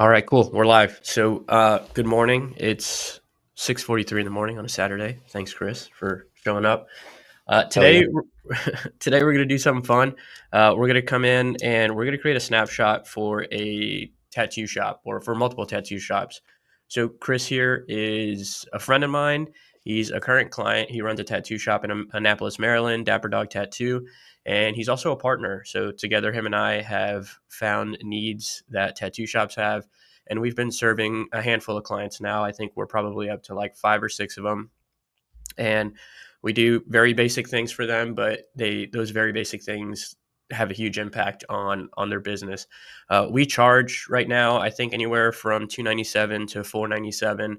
All right, cool. We're live. So, good morning. It's 6:43 in the morning on a Saturday. Thanks, Chris, for showing up. Hell yeah. Today, today we're gonna do something fun. We're gonna come in and we're gonna create a snapshot for a tattoo shop or for multiple tattoo shops. So, Chris here is a friend of mine. He's a current client. He runs a tattoo shop in Annapolis, Maryland, Dapper Dog Tattoo, and he's also a partner. So, together, him and I have found needs that tattoo shops have, and we've been serving a handful of clients now. I think we're probably up to like 5 or 6 of them, and we do very basic things for them, but those very basic things have a huge impact on their business. We charge right now, I think, anywhere from 297 to 497.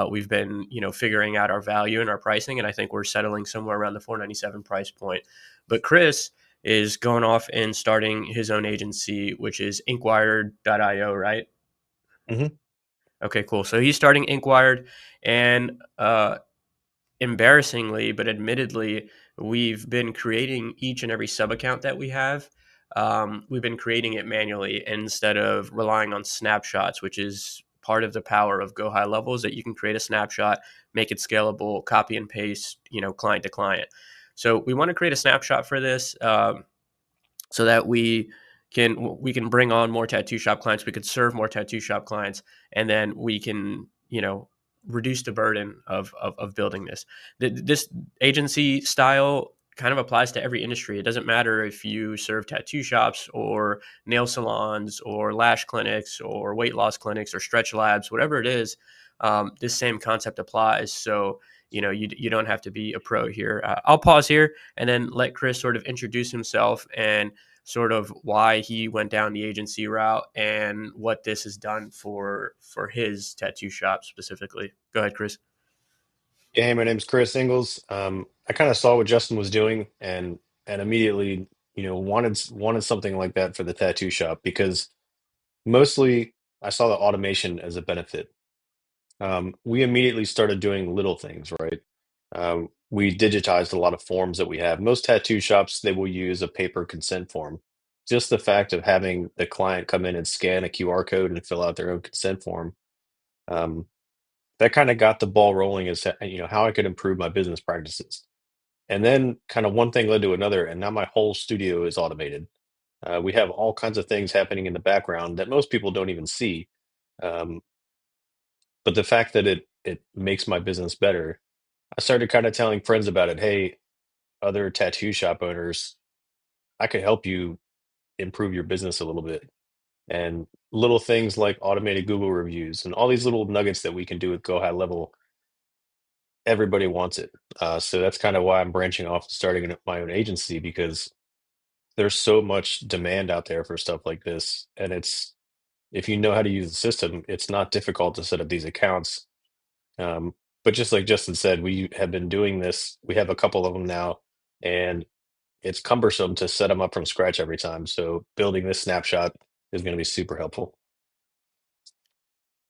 We've been figuring out our value and our pricing, and I think we're settling somewhere around the 497 price point. But Chris is going off and starting his own agency, which is Inquired.io, right? hmm Okay, cool. So he's starting Inquired, and embarrassingly, but admittedly, we've been creating each and every sub account that we have. We've been creating it manually instead of relying on snapshots, which is part of the power of GoHighLevel is that you can create a snapshot, make it scalable, copy and paste, client to client. So we want to create a snapshot for this so that we can bring on more tattoo shop clients. We could serve more tattoo shop clients, and then we can reduce the burden of building this. This agency style kind of applies to every industry. It doesn't matter if you serve tattoo shops or nail salons or lash clinics or weight loss clinics or stretch labs, whatever it is. This same concept applies. So you don't have to be a pro here. I'll pause here and then let Chris sort of introduce himself and sort of why he went down the agency route and what this has done for his tattoo shop specifically. Go ahead, Chris. Yeah, hey, my name's Chris Ingles. I kind of saw what Justin was doing and immediately, wanted something like that for the tattoo shop because mostly I saw the automation as a benefit. We immediately started doing little things, right? We digitized a lot of forms that we have. Most tattoo shops, they will use a paper consent form. Just the fact of having the client come in and scan a QR code and fill out their own consent form. Um, that kind of got the ball rolling as to, how I could improve my business practices. And then kind of one thing led to another, and now my whole studio is automated. We have all kinds of things happening in the background that most people don't even see. Um, but the fact that it makes my business better, I started kind of telling friends about it. Hey, other tattoo shop owners, I could help you improve your business a little bit. And little things like automated Google reviews and all these little nuggets that we can do with Go High Level, everybody wants it. So that's kind of why I'm branching off and starting my own agency because there's so much demand out there for stuff like this. And it's, if you know how to use the system, it's not difficult to set up these accounts. Um, but just like Justin said, we have been doing this. We have a couple of them now, and it's cumbersome to set them up from scratch every time. So building this snapshot is going to be super helpful.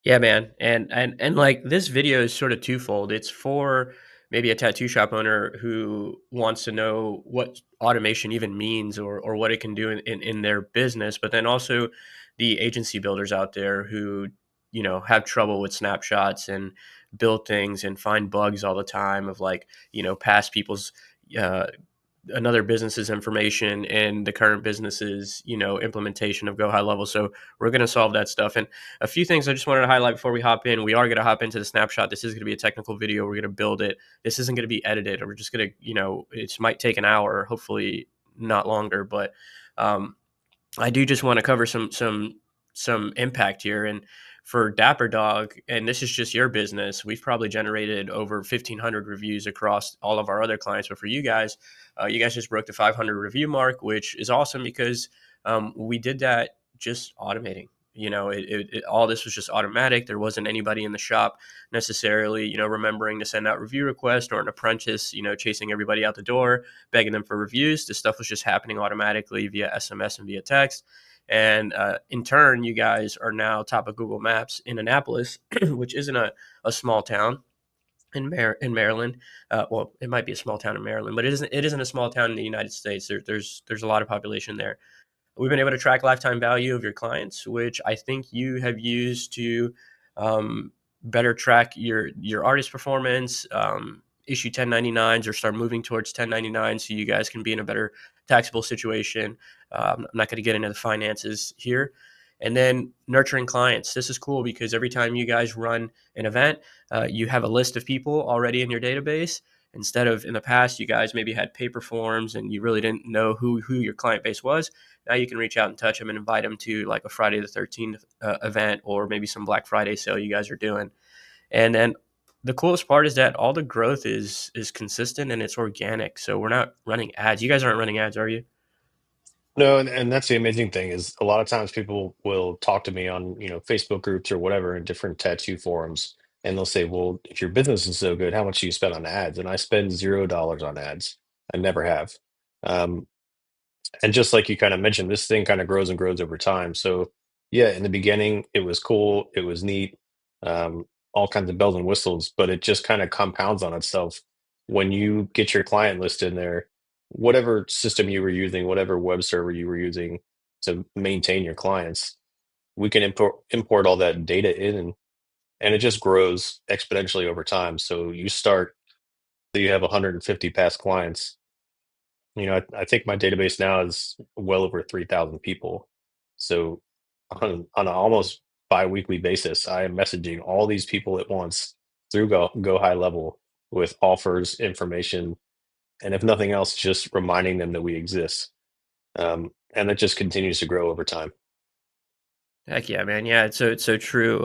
Yeah, man. And like this video is sort of twofold. It's for maybe a tattoo shop owner who wants to know what automation even means or what it can do in their business, but then also the agency builders out there who, have trouble with snapshots and build things and find bugs all the time of like, past people's uh another business's information and the current business's implementation of GoHighLevel. So we're going to solve that stuff. And a few things I just wanted to highlight before we hop in. We are going to hop into the snapshot. This is going to be a technical video. We're going to build it. This isn't going to be edited. We're just going to, it might take an hour, hopefully not longer. But I do just want to cover some impact here. And for Dapper Dog, and this is just your business, we've probably generated over 1,500 reviews across all of our other clients. But for you guys just broke the 500 review mark, which is awesome because we did that just automating. All this was just automatic. There wasn't anybody in the shop necessarily, remembering to send out review requests or an apprentice, chasing everybody out the door, begging them for reviews. This stuff was just happening automatically via SMS and via text. And in turn, you guys are now top of Google Maps in Annapolis, which isn't a small town in Maryland. Well, it might be a small town in Maryland, but it isn't a small town in the United States. There's a lot of population there. we've been able to track lifetime value of your clients, which I think you have used to better track your artist performance, issue 1099s or start moving towards 1099 so you guys can be in a better taxable situation. I'm not going to get into the finances here. And then nurturing clients. This is cool because every time you guys run an event, you have a list of people already in your database. Instead of in the past, you guys maybe had paper forms and you really didn't know who your client base was. Now you can reach out and touch them and invite them to like a Friday the 13th event or maybe some Black Friday sale you guys are doing. And then the coolest part is that all the growth is consistent and it's organic. So we're not running ads. You guys aren't running ads, are you? No, and that's the amazing thing is a lot of times people will talk to me on, Facebook groups or whatever in different tattoo forums, and they'll say, "Well, if your business is so good, how much do you spend on ads?" And I spend $0 on ads. I never have. Um, and just like you kind of mentioned, this thing kind of grows and grows over time. So yeah, in the beginning, it was cool, it was neat, all kinds of bells and whistles, but it just kind of compounds on itself when you get your client list in there, whatever system you were using, whatever web server you were using to maintain your clients, we can import all that data in, and it just grows exponentially over time. So you have 150 past clients. I think my database now is well over 3,000 people. So on an almost bi-weekly basis, I am messaging all these people at once through Go High Level with offers, information, and if nothing else, just reminding them that we exist. And it just continues to grow over time. Heck yeah, man. Yeah, it's so true.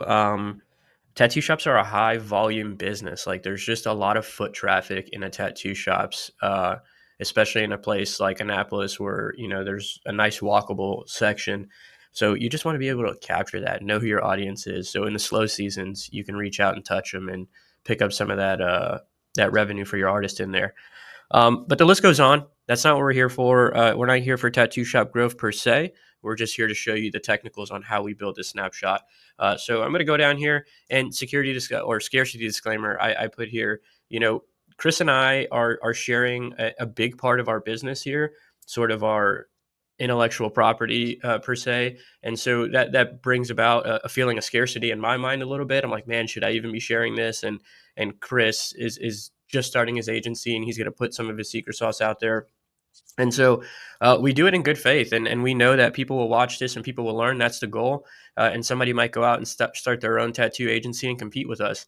Tattoo shops are a high volume business. Like there's just a lot of foot traffic in a tattoo shops, especially in a place like Annapolis where, there's a nice walkable section. So you just want to be able to capture that, know who your audience is. So in the slow seasons, you can reach out and touch them and pick up some of that revenue for your artist in there. But the list goes on. That's not what we're here for. We're not here for tattoo shop growth per se. We're just here to show you the technicals on how we build this snapshot. So I'm going to go down here and or scarcity disclaimer. I put here, Chris and I are sharing a big part of our business here, sort of our intellectual property per se, and so that brings about a feeling of scarcity in my mind a little bit. I'm like, man, should I even be sharing this? And Chris is just starting his agency and he's going to put some of his secret sauce out there. And so we do it in good faith, and we know that people will watch this and people will learn. That's the goal. And somebody might go out and start their own tattoo agency and compete with us.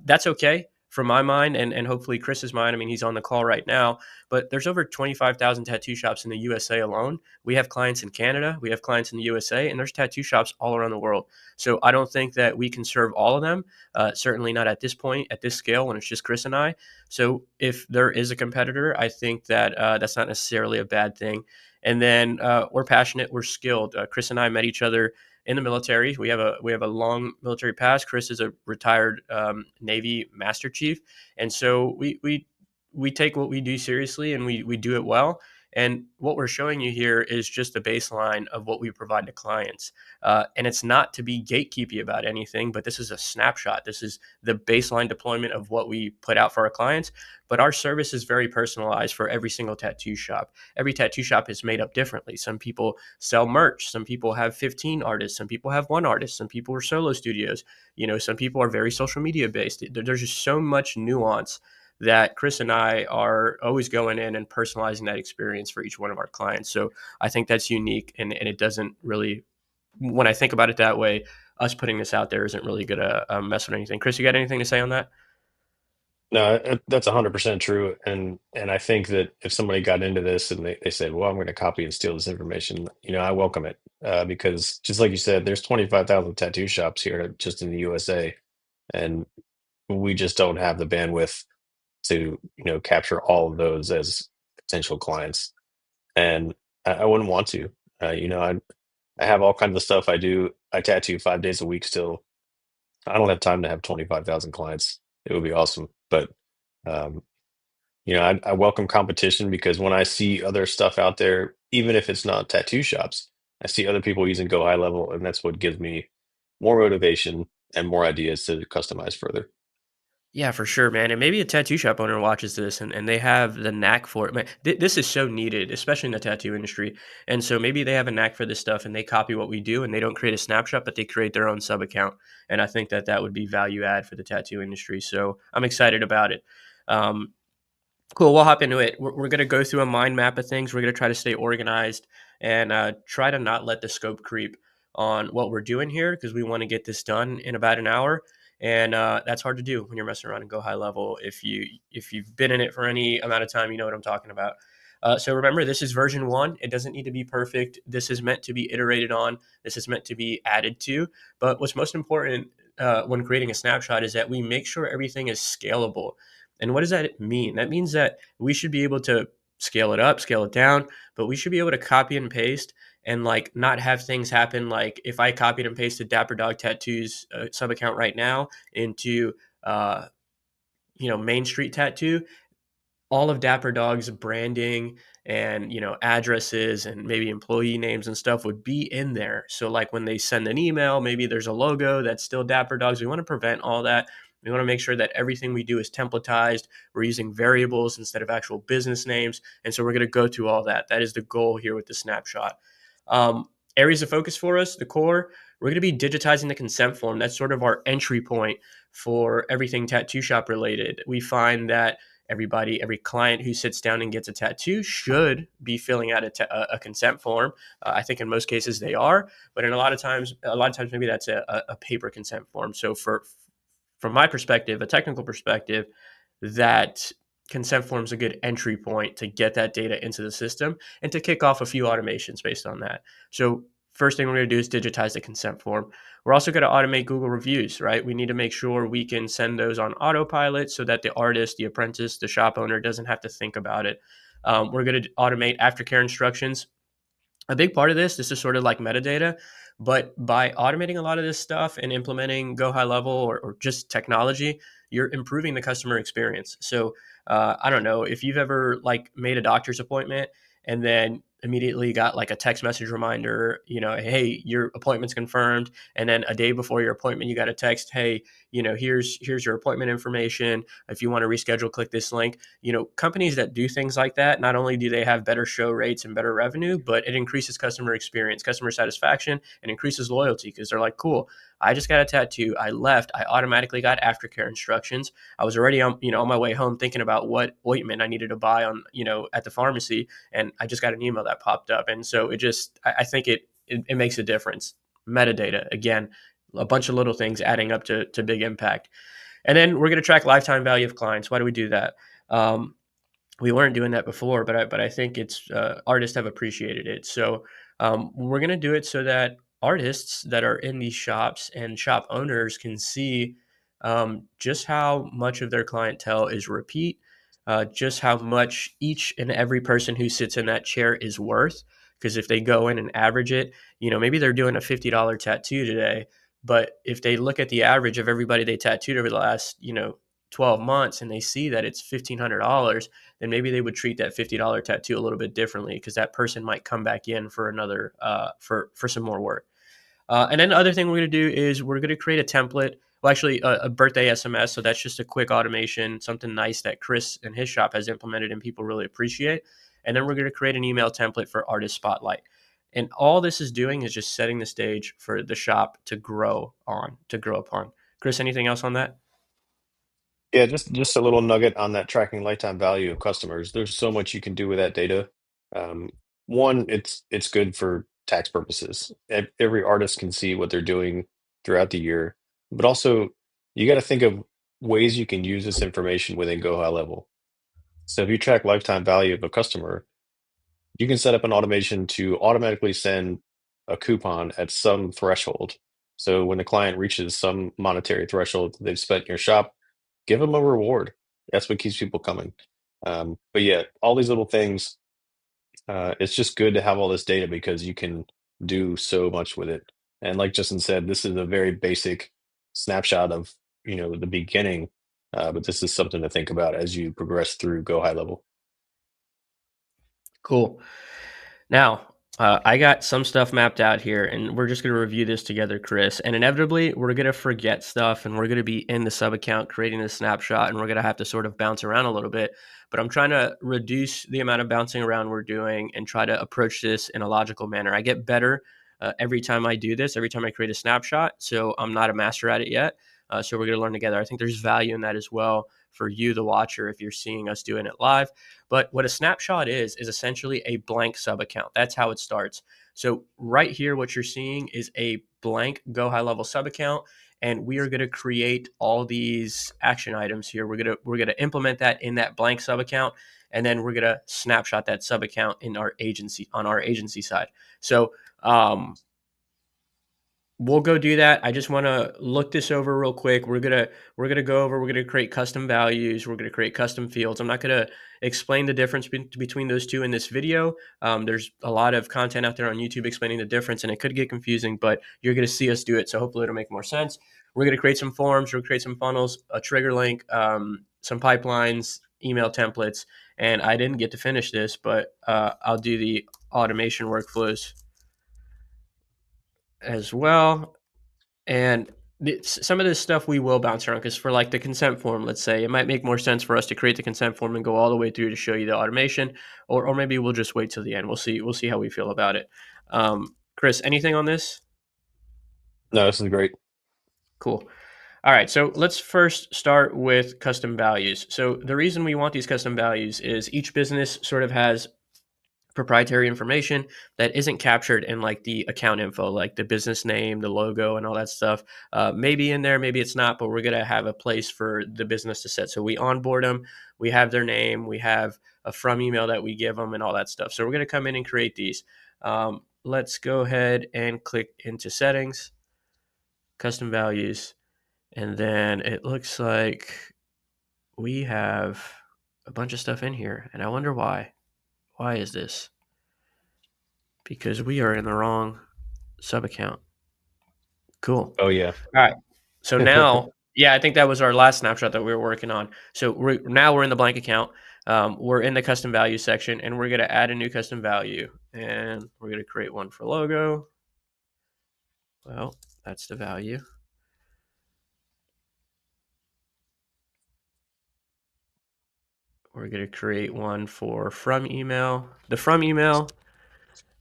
That's okay from my mind and hopefully Chris's mind. I mean, he's on the call right now, but there's over 25,000 tattoo shops in the USA alone. We have clients in Canada, we have clients in the USA, and there's tattoo shops all around the world. So I don't think that we can serve all of them, certainly not at this point, at this scale, when it's just Chris and I. So if there is a competitor, I think that that's not necessarily a bad thing. And then we're passionate, we're skilled. Chris and I met each other in the military. We have a long military past. Chris is a retired Navy Master Chief, and so we take what we do seriously and we do it well. And what we're showing you here is just the baseline of what we provide to clients. And it's not to be gatekeepy about anything, but this is a snapshot. This is the baseline deployment of what we put out for our clients. But our service is very personalized for every single tattoo shop. Every tattoo shop is made up differently. Some people sell merch. Some people have 15 artists. Some people have one artist. Some people are solo studios. Some people are very social media based. There's just so much nuance that Chris and I are always going in and personalizing that experience for each one of our clients. So I think that's unique, and it doesn't really, when I think about it that way, us putting this out there isn't really going to mess with anything. Chris, you got anything to say on that? No, that's 100% true. And I think that if somebody got into this and they said, well, I'm going to copy and steal this information, I welcome it. Because just like you said, there's 25,000 tattoo shops here just in the USA, and we just don't have the bandwidth to, capture all of those as potential clients. And I wouldn't want to. I have all kinds of stuff I do. I tattoo 5 days a week still. I don't have time to have 25,000 clients. It would be awesome. But um, I welcome competition because when I see other stuff out there, even if it's not tattoo shops, I see other people using Go High Level, and that's what gives me more motivation and more ideas to customize further. Yeah, for sure, man. And maybe a tattoo shop owner watches this and they have the knack for it. Man, this is so needed, especially in the tattoo industry. And so maybe they have a knack for this stuff and they copy what we do and they don't create a snapshot, but they create their own sub account. And I think that that would be value add for the tattoo industry. So I'm excited about it. Um, Cool. We'll hop into it. We're going to go through a mind map of things. We're going to try to stay organized and try to not let the scope creep on what we're doing here because we want to get this done in about an hour. And that's hard to do when you're messing around and go high level. If you've been in it for any amount of time, you know what I'm talking about. So remember, this is version one. It doesn't need to be perfect. This is meant to be iterated on. This is meant to be added to. But what's most important when creating a snapshot is that we make sure everything is scalable. And what does that mean? That means that we should be able to scale it up, scale it down, but we should be able to copy and paste and like not have things happen like if I copied and pasted Dapper Dog Tattoos sub account right now into uh, Main Street Tattoo, all of Dapper Dog's branding and addresses and maybe employee names and stuff would be in there. So like when they send an email, maybe there's a logo that's still Dapper Dogs. We want to prevent all that. We want to make sure that everything we do is templatized. We're using variables instead of actual business names. And so we're going to go through all that. That is the goal here with the snapshot. Areas of focus for us, the core, we're going to be digitizing the consent form. That's sort of our entry point for everything tattoo shop related. We find that every client who sits down and gets a tattoo should be filling out a consent form. I think in most cases they are, but in a lot of times maybe that's a paper consent form. So from my perspective, a technical perspective, that consent form is a good entry point to get that data into the system and to kick off a few automations based on that. So first thing we're going to do is digitize the consent form. We're also going to automate Google reviews, right? We need to make sure we can send those on autopilot so that the artist, the apprentice, the shop owner doesn't have to think about it. We're going to automate aftercare instructions. A big part of this is sort of like metadata, but by automating a lot of this stuff and implementing GoHighLevel or just technology, you're improving the customer experience. So I don't know if you've ever like made a doctor's appointment and then immediately got like a text message reminder, hey, your appointment's confirmed, and then a day before your appointment, you got a text, hey, here's your appointment information. If you want to reschedule, click this link. Companies that do things like that, not only do they have better show rates and better revenue, but it increases customer experience, customer satisfaction, and increases loyalty because they're like, cool, I just got a tattoo. I left. I automatically got aftercare instructions. I was already on my way home thinking about what ointment I needed to buy at the pharmacy, and I just got an email that popped up. And so I think it makes a difference. Metadata, again, a bunch of little things adding up to big impact. And then we're going to track lifetime value of clients. Why do we do that? We weren't doing that before, but I think it's artists have appreciated it. So we're going to do it so that artists that are in these shops and shop owners can see just how much of their clientele is repeat, just how much each and every person who sits in that chair is worth. Because if they go in and average it, maybe they're doing a $50 tattoo today, but if they look at the average of everybody they tattooed over the last 12 months and they see that it's $1,500, then maybe they would treat that $50 tattoo a little bit differently because that person might come back in for another for some more work. And then the other thing we're going to do is we're going to create a template. Well, actually, a birthday SMS. So that's just a quick automation, something nice that Chris and his shop has implemented and people really appreciate. And then we're going to create an email template for Artist Spotlight. And all this is doing is just setting the stage for the shop to grow upon. Chris, anything else on that? Yeah, just a little nugget on that tracking lifetime value of customers. There's so much you can do with that data. Um, One, it's good for tax purposes. Every artist can see what they're doing throughout the year, but also you got to think of ways you can use this information within Go High Level. So if you track lifetime value of a customer, you can set up an automation to automatically send a coupon at some threshold. So when the client reaches some monetary threshold they've spent in your shop, give them a reward. That's what keeps people coming. But yeah, all these little things, it's just good to have all this data because you can do so much with it. And like Justin said, this is a very basic snapshot of the beginning, but this is something to think about as you progress through Go High Level. Cool. Now, I got some stuff mapped out here, and we're just going to review this together, Chris. And inevitably, we're going to forget stuff, and we're going to be in the sub account creating the snapshot, and we're going to have to sort of bounce around a little bit. But I'm trying to reduce the amount of bouncing around we're doing and try to approach this in a logical manner. I get better every time I do this, every time I create a snapshot. So I'm not a master at it yet. So we're going to learn together. I think there's value in that as well for you, the watcher, if you're seeing us doing it live. But what a snapshot is essentially a blank sub account. That's how it starts. So right here, what you're seeing is a blank GoHighLevel sub account, and we are going to create all these action items here. We're gonna implement that in that blank sub account, and then we're gonna snapshot that sub account in our agency on our agency side. So we'll go do that. I just want to look this over real quick. We're gonna go over. We're gonna create custom values. We're gonna create custom fields. I'm not gonna explain the difference between those two in this video. There's a lot of content out there on YouTube explaining the difference, and it could get confusing. But you're gonna see us do it, so hopefully it'll make more sense. We're gonna create some forms. We're gonna create some funnels, a trigger link, some pipelines, email templates. And I didn't get to finish this, but I'll do the automation workflows as well. And some of this stuff we will bounce around because for like the consent form, let's say, it might make more sense for us to create the consent form and go all the way through to show you the automation, or maybe we'll just wait till the end. We'll see. We'll see how we feel about it. Chris, anything on this? No, this is great. Cool. All right, so let's first start with custom values. So the reason we want these custom values is each business sort of has proprietary information that isn't captured in like the account info, like the business name, the logo, and all that stuff. Maybe in there, maybe it's not, but we're gonna have a place for the business to set. So we onboard them, we have their name, we have a from email that we give them, and all that stuff. So we're gonna come in and create these. Let's go ahead and click into settings, custom values, and then it looks like we have a bunch of stuff in here, and I wonder why. Why is this? Because we are in the wrong sub account. Cool. Oh yeah. All right. So now, yeah, I think that was our last snapshot that we were working on. So now we're in the blank account. We're in the custom value section, and we're going to add a new custom value. And we're going to create one for logo. Well, that's the value. We're going to create one for from email. The from email,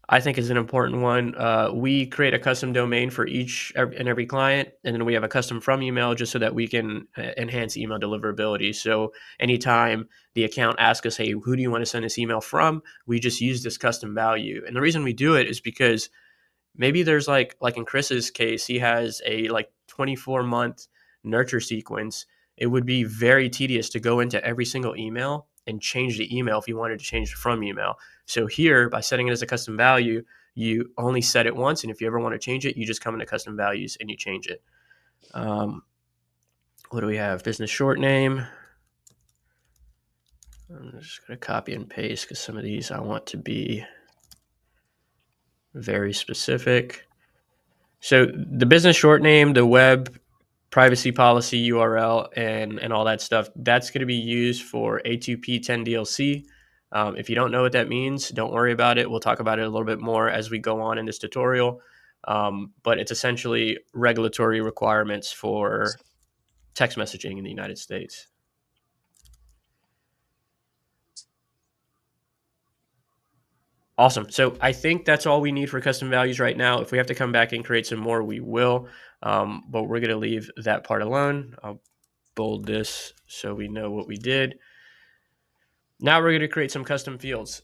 I think, is an important one. We create a custom domain for each and every client, and then we have a custom from email just so that we can enhance email deliverability. So anytime the account asks us, hey, who do you want to send this email from? We just use this custom value. And the reason we do it is because maybe there's like in Chris's case, he has a like 24-month nurture sequence. It would be very tedious to go into every single email and change the email if you wanted to change from email. So here, by setting it as a custom value, you only set it once, and if you ever want to change it, you just come into custom values and you change it. What do we have? Business short name. I'm just going to copy and paste because some of these I want to be very specific. So the business short name, the web privacy policy URL, and all that stuff, that's going to be used for A2P10DLC. If you don't know what that means, don't worry about it. We'll talk about it a little bit more as we go on in this tutorial. But it's essentially regulatory requirements for text messaging in the United States. Awesome. So I think that's all we need for custom values right now. If we have to come back and create some more, we will. But we're going to leave that part alone. I'll bold this so we know what we did. Now we're going to create some custom fields.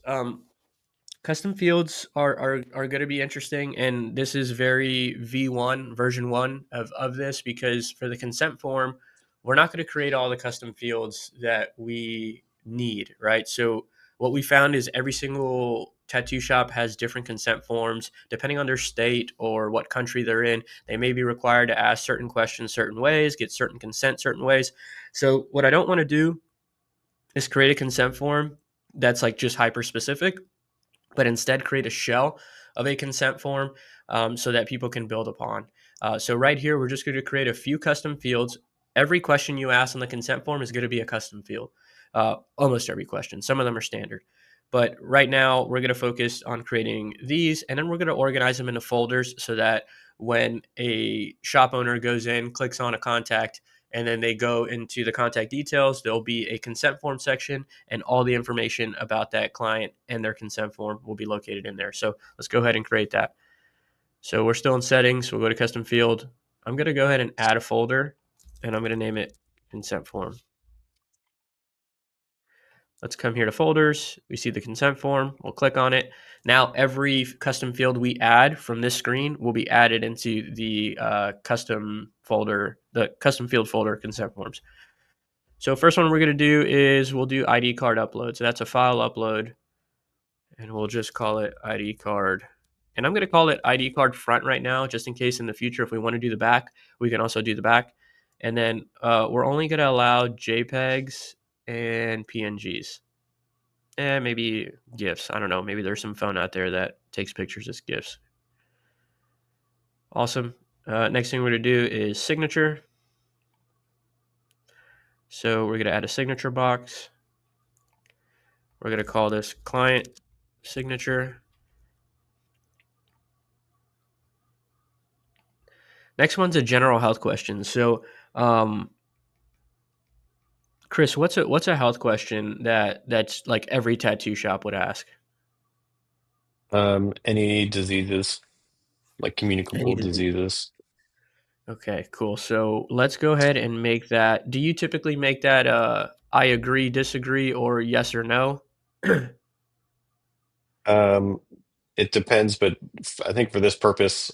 Custom fields are going to be interesting, and this is very V1, version 1 of this, because for the consent form, we're not going to create all the custom fields that we need, right? So what we found is every single tattoo shop has different consent forms depending on their state or what country they're in. They may be required to ask certain questions certain ways, get certain consent certain ways. So what I don't want to do is create a consent form that's like just hyper specific, but instead create a shell of a consent form so that people can build upon. So right here, we're just going to create a few custom fields. Every question you ask on the consent form is going to be a custom field. Almost every question. Some of them are standard. But right now, we're going to focus on creating these, and then we're going to organize them into folders so that when a shop owner goes in, clicks on a contact, and then they go into the contact details, there'll be a consent form section, and all the information about that client and their consent form will be located in there. So let's go ahead and create that. So we're still in settings. We'll go to custom field. I'm going to go ahead and add a folder, and I'm going to name it consent form. Let's come here to folders. We see the consent form. We'll click on it. Now, every custom field we add from this screen will be added into the custom folder, the custom field folder consent forms. So first one we're going to do is we'll do ID card upload. So that's a file upload, and we'll just call it ID card. And I'm going to call it ID card front right now, just in case in the future, if we want to do the back, we can also do the back. And then we're only going to allow JPEGs and PNGs. And maybe GIFs. I don't know. Maybe there's some phone out there that takes pictures as GIFs. Awesome. Next thing we're going to do is signature. So we're going to add a signature box. We're going to call this client signature. Next one's a general health question. So, Chris, what's a health question that's like every tattoo shop would ask? Any diseases, like Any communicable disease. diseases. Okay, cool. So let's go ahead and make that. Do you typically make that I agree, disagree, or yes or no? Um, it depends, but I think for this purpose,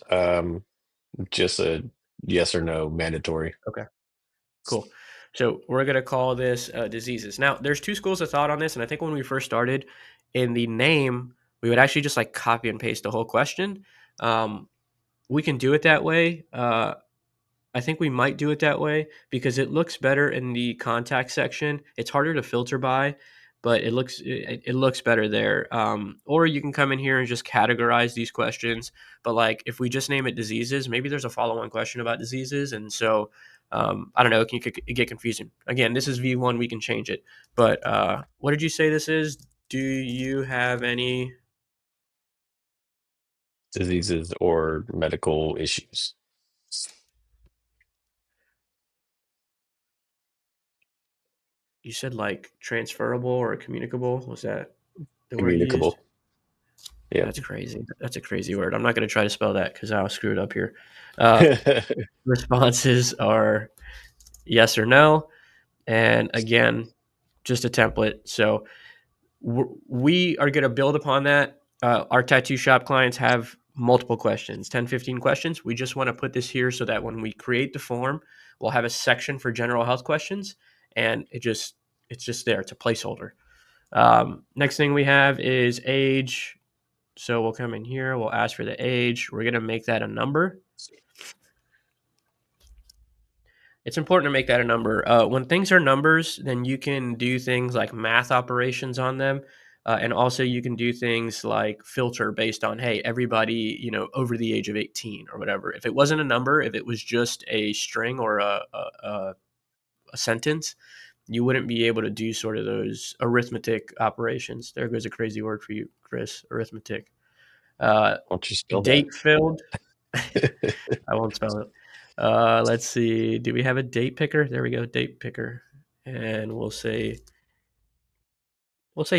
just a yes or no mandatory. Okay, cool. So we're gonna call this diseases. Now, there's two schools of thought on this, and I think when we first started, in the name, we would actually just like copy and paste the whole question. Um, we can do it that way. I think we might do it that way because it looks better in the contact section. It's harder to filter by, but it looks better there. Or you can come in here and just categorize these questions. But like if we just name it diseases, maybe there's a follow-on question about diseases, and so I don't know. It get confusing. Again, this is V1. We can change it. But what did you say this is? Do you have any? Diseases or medical issues. You said like transferable or communicable. Was that the word you used? Communicable. Yeah. That's crazy. That's a crazy word. I'm not going to try to spell that because I'll screw it up here. Uh, responses are yes or no. And again, just a template. So we are going to build upon that. Our tattoo shop clients have multiple questions, 10, 15 questions. We just want to put this here so that when we create the form, we'll have a section for general health questions. And it's just there. It's a placeholder. Next thing we have is age. So we'll come in here, we'll ask for the age. We're going to make that a number. It's important to make that a number. When things are numbers, then you can do things like math operations on them. And also you can do things like filter based on, hey, everybody, over the age of 18 or whatever. If it wasn't a number, if it was just a string or a sentence, you wouldn't be able to do sort of those arithmetic operations. There goes a crazy word for you, Chris, arithmetic. Why don't you spell that? Date filled. I won't spell it. Let's see. Do we have a date picker? There we go, date picker, and we'll say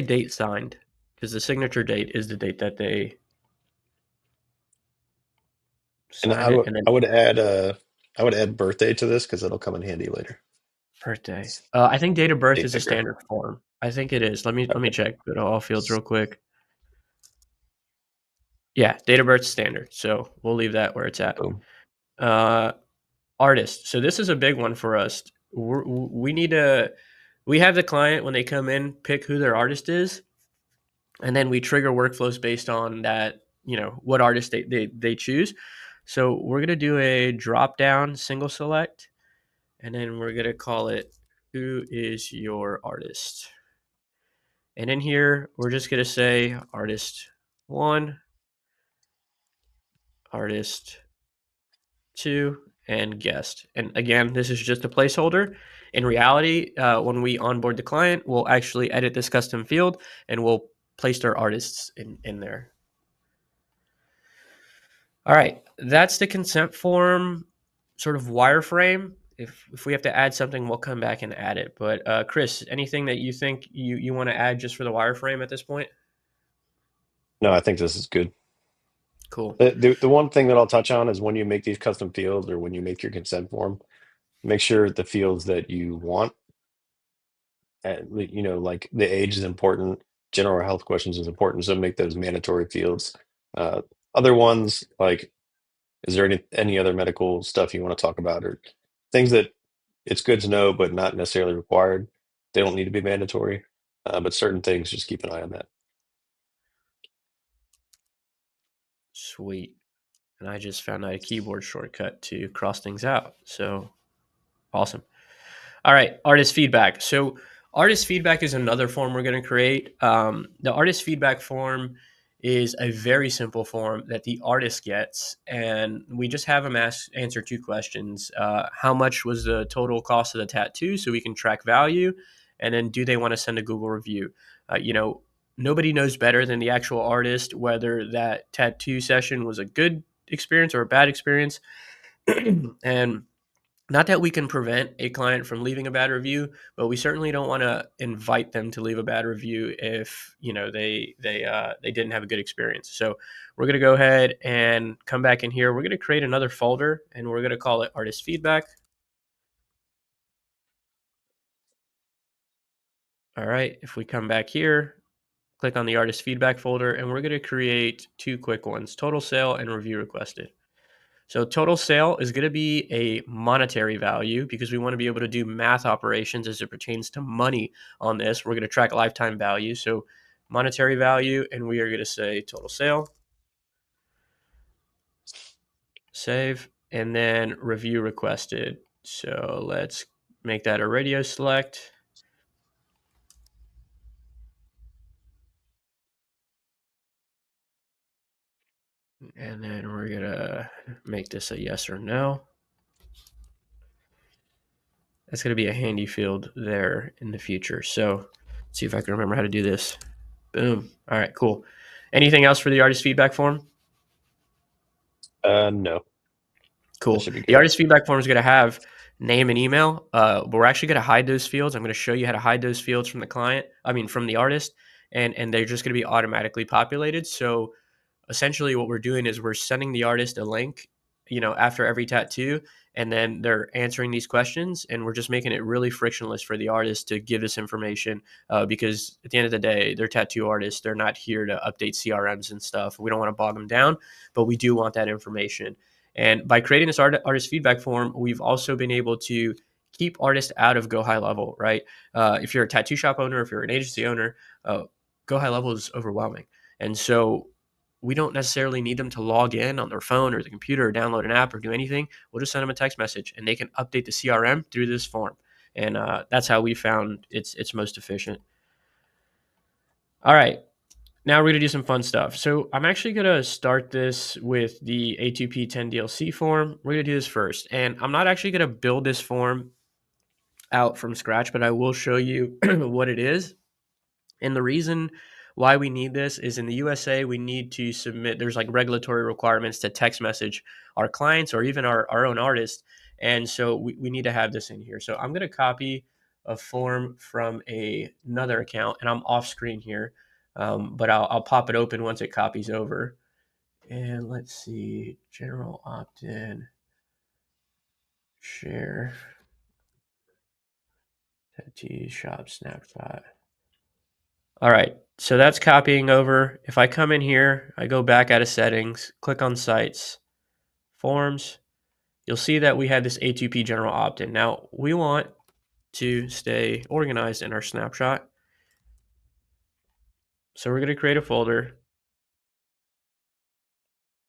date signed because the signature date is the date that they And sign it, and then I would add birthday to this because it'll come in handy later. birthday. I think date of birth Date is a picker. standard form. I think it is. Let me Okay. check. Go to all fields real quick. Yeah, date of birth standard. So we'll leave that where it's at. Boom. Uh, artist. So this is a big one for us. We need to. We have the client when they come in pick who their artist is, and then we trigger workflows based on that. What artist they choose. So we're gonna do a drop down single select, and then we're gonna call it who is your artist. And in here we're just gonna say artist one, artist two, and guest. And again, this is just a placeholder. In reality, when we onboard the client, we'll actually edit this custom field and we'll placed our artists in there. All right, that's the consent form sort of wireframe. If we have to add something, we'll come back and add it. But Chris, anything that you think you want to add just for the wireframe at this point? No, I think this is good. Cool. The one thing that I'll touch on is when you make these custom fields or when you make your consent form, make sure the fields that you want, like the age is important, general health questions is important, so make those mandatory fields. Uh, Other ones, like, is there any other medical stuff you want to talk about or things that it's good to know but not necessarily required? They don't need to be mandatory, but certain things, just keep an eye on that. Sweet. And I just found out a keyboard shortcut to cross things out. So awesome. All right, artist feedback. So artist feedback is another form we're going to create. The artist feedback form is a very simple form that the artist gets, and we just have them answer two questions. How much was the total cost of the tattoo so we can track value? And then do they want to send a Google review? Nobody knows better than the actual artist whether that tattoo session was a good experience or a bad experience. And not that we can prevent a client from leaving a bad review, but we certainly don't want to invite them to leave a bad review if they didn't have a good experience. So we're going to go ahead and come back in here. We're going to create another folder, and we're going to call it artist feedback. All right. If we come back here, click on the artist feedback folder, and we're going to create two quick ones: total sale and review requested. So total sale is going to be a monetary value because we want to be able to do math operations as it pertains to money on this. We're going to track lifetime value. So monetary value, and we are going to say total sale, save, and then review requested. So let's make that a radio select. And then we're going to make this a yes or no. That's going to be a handy field there in the future. So let's see if I can remember how to do this. Boom. All right, cool. Anything else for the artist feedback form? No, that Cool. should be The good. artist feedback form is going to have name and email. But we're actually going to hide those fields. I'm going to show you how to hide those fields from the client. I mean, from the artist, and they're just going to be automatically populated. So essentially what we're doing is we're sending the artist a link, after every tattoo, and then they're answering these questions, and we're just making it really frictionless for the artist to give this information, because at the end of the day, they're tattoo artists. They're not here to update CRMs and stuff. We don't want to bog them down, but we do want that information. And by creating this artist feedback form, we've also been able to keep artists out of GoHighLevel, right? If you're a tattoo shop owner, if you're an agency owner, GoHighLevel is overwhelming. And so we don't necessarily need them to log in on their phone or the computer or download an app or do anything. We'll just send them a text message, and they can update the CRM through this form. And that's how we found it's most efficient. All right. Now we're going to do some fun stuff. So I'm actually going to start this with the A2P 10 DLC form. We're going to do this first. And I'm not actually going to build this form out from scratch, but I will show you what it is. And the reason why we need this is in the USA, we need to submit, there's like regulatory requirements to text message our clients or even our own artists. And so we need to have this in here. So I'm going to copy a form from another account, and I'm off screen here, but I'll pop it open once it copies over. And let's see, general opt-in, share, tattoo shop snapshot. All right, so that's copying over. If I come in here, I go back out of settings, click on sites, forms, you'll see that we had this A2P general opt-in. Now, we want to stay organized in our snapshot. So we're going to create a folder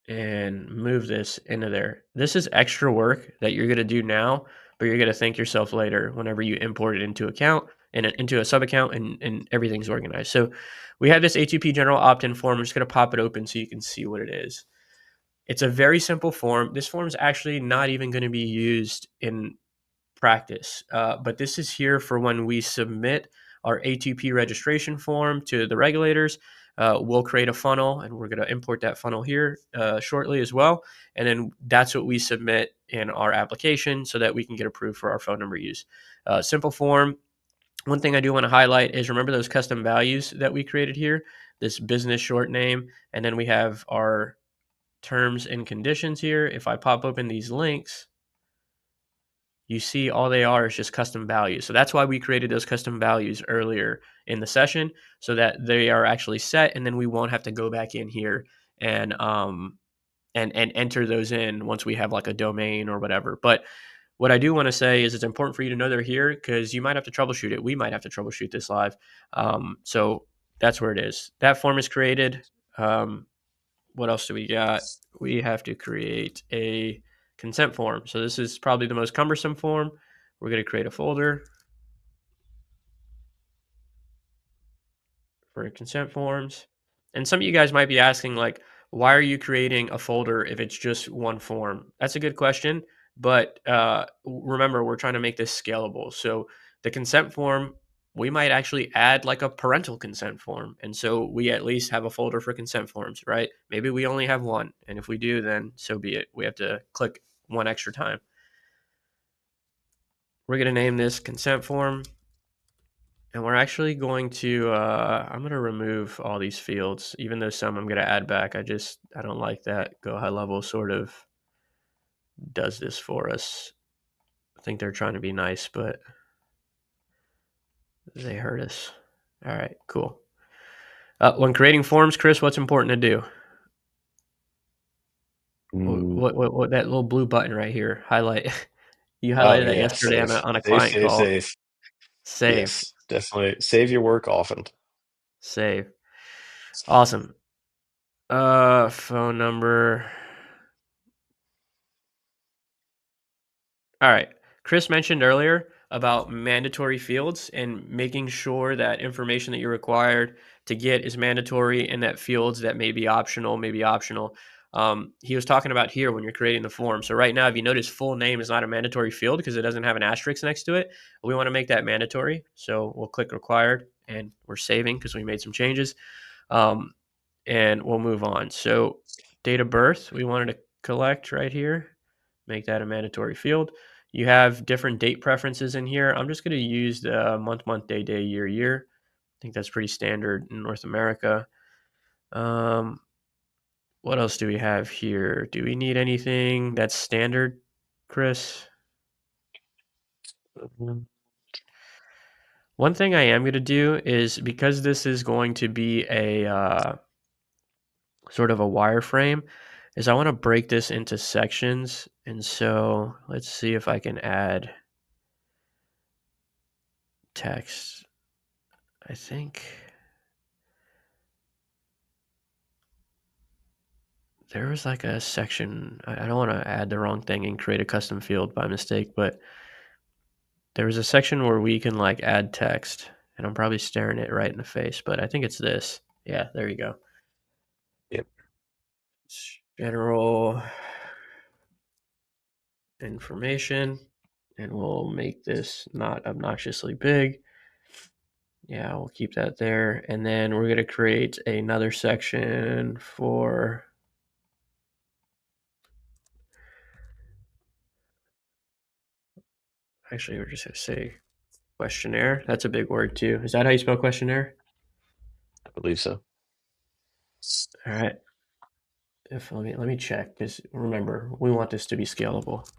and move this into there. This is extra work that you're going to do now, but you're going to thank yourself later whenever you import it into account and into a sub account and everything's organized. So we have this A2P general opt-in form. I'm just going to pop it open so you can see what it is. It's a very simple form. This form is actually not even going to be used in practice, but this is here for when we submit our ATP registration form to the regulators. We'll create a funnel, and we're going to import that funnel here shortly as well. And then that's what we submit in our application so that we can get approved for our phone number use. Simple form. One thing I do want to highlight is remember those custom values that we created here, this business short name, and then we have our terms and conditions here. If I pop open these links, you see all they are is just custom values. So that's why we created those custom values earlier in the session, so that they are actually set, and then we won't have to go back in here and enter those in once we have like a domain or whatever. But what I do want to say is it's important for you to know they're here because you might have to troubleshoot it. We might have to troubleshoot this live. So that's where it is. That form is created. What else do we got? We have to create a consent form. So this is probably the most cumbersome form. We're going to create a folder for consent forms. And some of you guys might be asking, like, why are you creating a folder if it's just one form? That's a good question. But remember, we're trying to make this scalable. So the consent form, we might actually add like a parental consent form. And so we at least have a folder for consent forms, right? Maybe we only have one. And if we do, then so be it. We have to click one extra time. We're going to name this consent form. And we're actually going to, I'm going to remove all these fields, even though some I'm going to add back. I don't like that GoHighLevel sort of does this for us. I think they're trying to be nice, but they hurt us. All right, cool. When creating forms, Chris, what's important to do? What that little blue button right here, highlight. You Oh highlighted that yeah, yesterday save, on a save, client save, call. save. Save, Yes, definitely save your work often. save. Awesome. Phone number. All right. Chris mentioned earlier about mandatory fields and making sure that information that you're required to get is mandatory and that fields that may be optional may be optional. He was talking about here when you're creating the form. So right now, if you notice, full name is not a mandatory field because it doesn't have an asterisk next to it. We want to make that mandatory. So we'll click required and we're saving because we made some changes. Um, and we'll move on. So date of birth, we wanted to collect right here, make that a mandatory field. You have different date preferences in here. I'm just going to use the month, day, year. I think that's pretty standard in North America. What else do we have here? Do we need anything that's standard, Chris? One thing I am going to do is, because this is going to be a sort of a wireframe, is I want to break this into sections. And so let's see if I can add text. I think there was like a section. I don't want to add the wrong thing and create a custom field by mistake, but there was a section where we can like add text, and I'm probably staring it right in the face, but I think it's this. Yeah, there you go. Yep. General information, and we'll make this not obnoxiously big. Yeah, we'll keep that there. And then we're going to create another section for, actually, we're just going to say questionnaire. That's a big word too. Is that how you spell questionnaire? I believe so. All right. Let me check, because remember, we want this to be scalable.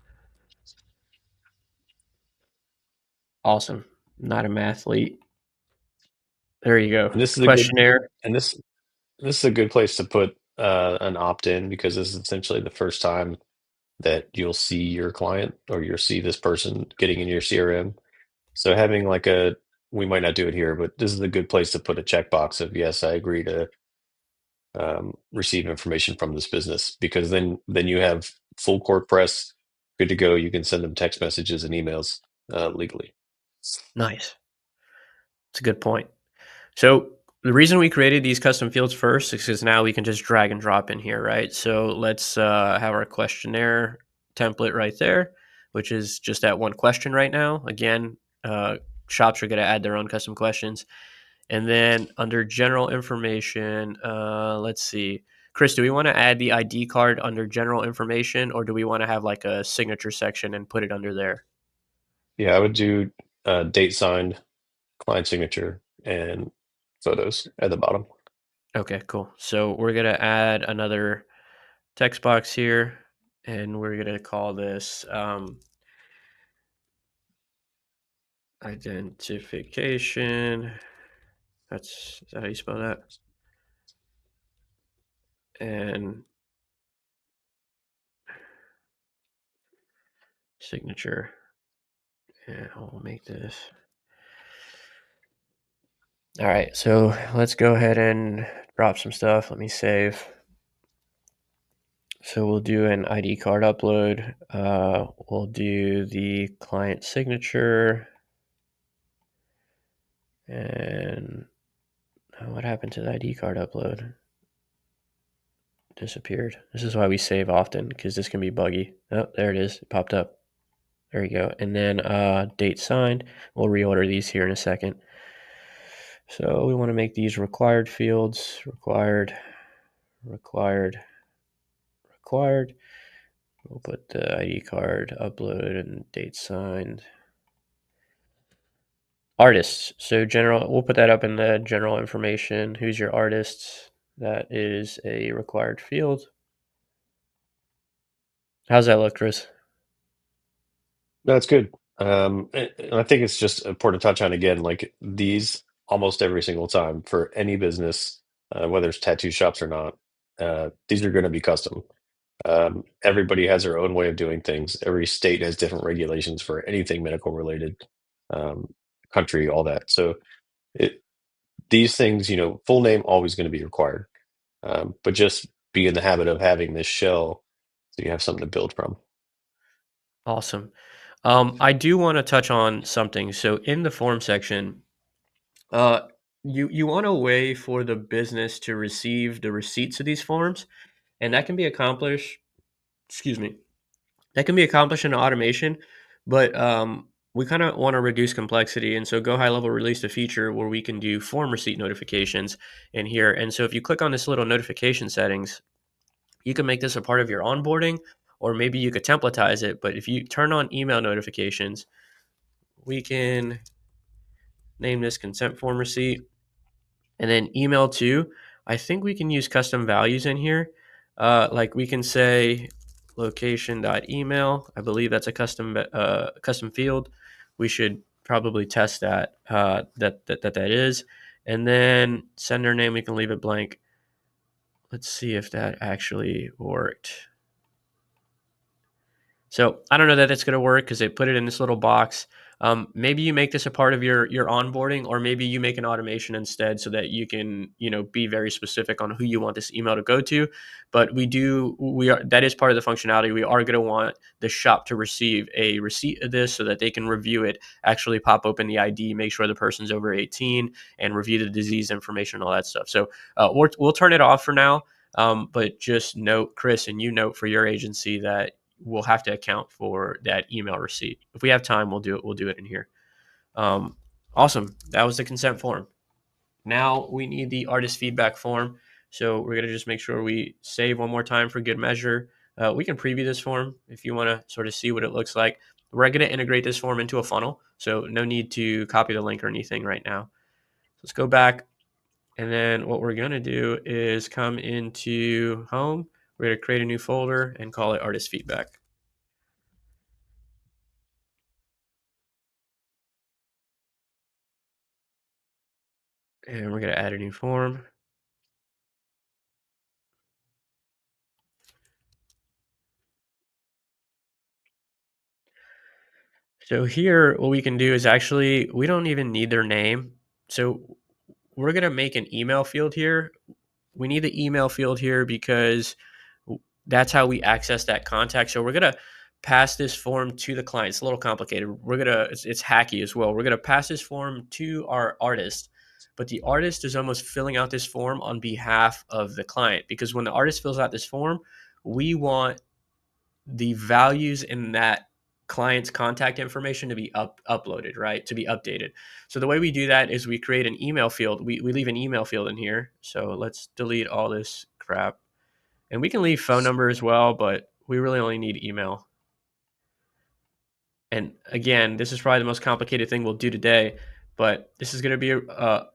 Awesome. Not a mathlete. There you go. And this is a good, Questionnaire. and this is a good place to put an opt-in because this is essentially the first time that you'll see your client or you'll see this person getting in your CRM. So having like a, we might not do it here, but this is a good place to put a checkbox of yes, I agree to receive information from this business, because then you have full court press, good to go. You can send them text messages and emails legally. Nice. It's a good point. So the reason we created these custom fields first is because now we can just drag and drop in here, right? So let's have our questionnaire template right there, which is just that one question right now. Again, shops are going to add their own custom questions. And then under general information, let's see. Chris, do we want to add the ID card under general information, or do we want to have like a signature section and put it under there? Yeah, I would do date signed, client signature, and photos at the bottom. Okay, cool. So we're going to add another text box here, and we're going to call this identification. Is that how you spell that? And signature. And I'll make this. All right, so let's go ahead and drop some stuff. Let me save. So we'll do an ID card upload. We'll do the client signature. And what happened to the ID card upload? Disappeared. This is why we save often, because this can be buggy. Oh, there it is. It popped up. There you go. And then date signed. We'll reorder these here in a second. So we want to make these required fields. Required. We'll put the ID card upload and date signed. Artists. So general, we'll put that up in the general information. Who's your artist? That is a required field. How's that look, Chris? That's good. And I think it's just important to touch on again, like these almost every single time for any business, whether it's tattoo shops or not, these are going to be custom. Everybody has their own way of doing things. Every state has different regulations for anything medical related, um, country, all that. So it, these things, full name always going to be required, but just be in the habit of having this shell so you have something to build from. Awesome. I do want to touch on something. So in the form section, uh, you want a way for the business to receive the receipts of these forms, and that can be accomplished. Excuse me. That can be accomplished in automation, but we kind of want to reduce complexity. And so GoHighLevel released a feature where we can do form receipt notifications in here. And so if you click on this little notification settings, you can make this a part of your onboarding, or maybe you could templatize it. But if you turn on email notifications, we can name this consent form receipt. And then email to, I think we can use custom values in here. Like we can say location.email. I believe that's a custom field. We should probably test that that is. And then sender name, we can leave it blank. Let's see if that actually worked. So I don't know that it's going to work because they put it in this little box. Maybe you make this a part of your onboarding, or maybe you make an automation instead, so that you can be very specific on who you want this email to go to. But we are that is part of the functionality. We are going to want the shop to receive a receipt of this so that they can review it, actually pop open the ID, make sure the person's over 18, and review the disease information, all that stuff. So we'll turn it off for now. But just note, Chris, and you note for your agency that we'll have to account for that email receipt. If we have time, we'll do it. We'll do it in here. Awesome. That was the consent form. Now we need the artist feedback form. So we're going to just make sure we save one more time for good measure. We can preview this form if you want to sort of see what it looks like. We're going to integrate this form into a funnel. So no need to copy the link or anything right now. Let's go back. And then what we're going to do is come into home. We're going to create a new folder and call it artist feedback. And we're going to add a new form. So here, what we can do is actually, we don't even need their name. So we're going to make an email field here. We need the email field here because that's how we access that contact. So we're going to pass this form to the client. It's a little complicated. It's hacky as well. We're going to pass this form to our artist, but the artist is almost filling out this form on behalf of the client, because when the artist fills out this form, we want the values in that client's contact information to be uploaded, right? To be updated. So the way we do that is we create an email field. We leave an email field in here. So let's delete all this crap. And we can leave phone number as well, but we really only need email. And again, this is probably the most complicated thing we'll do today, but this is going to be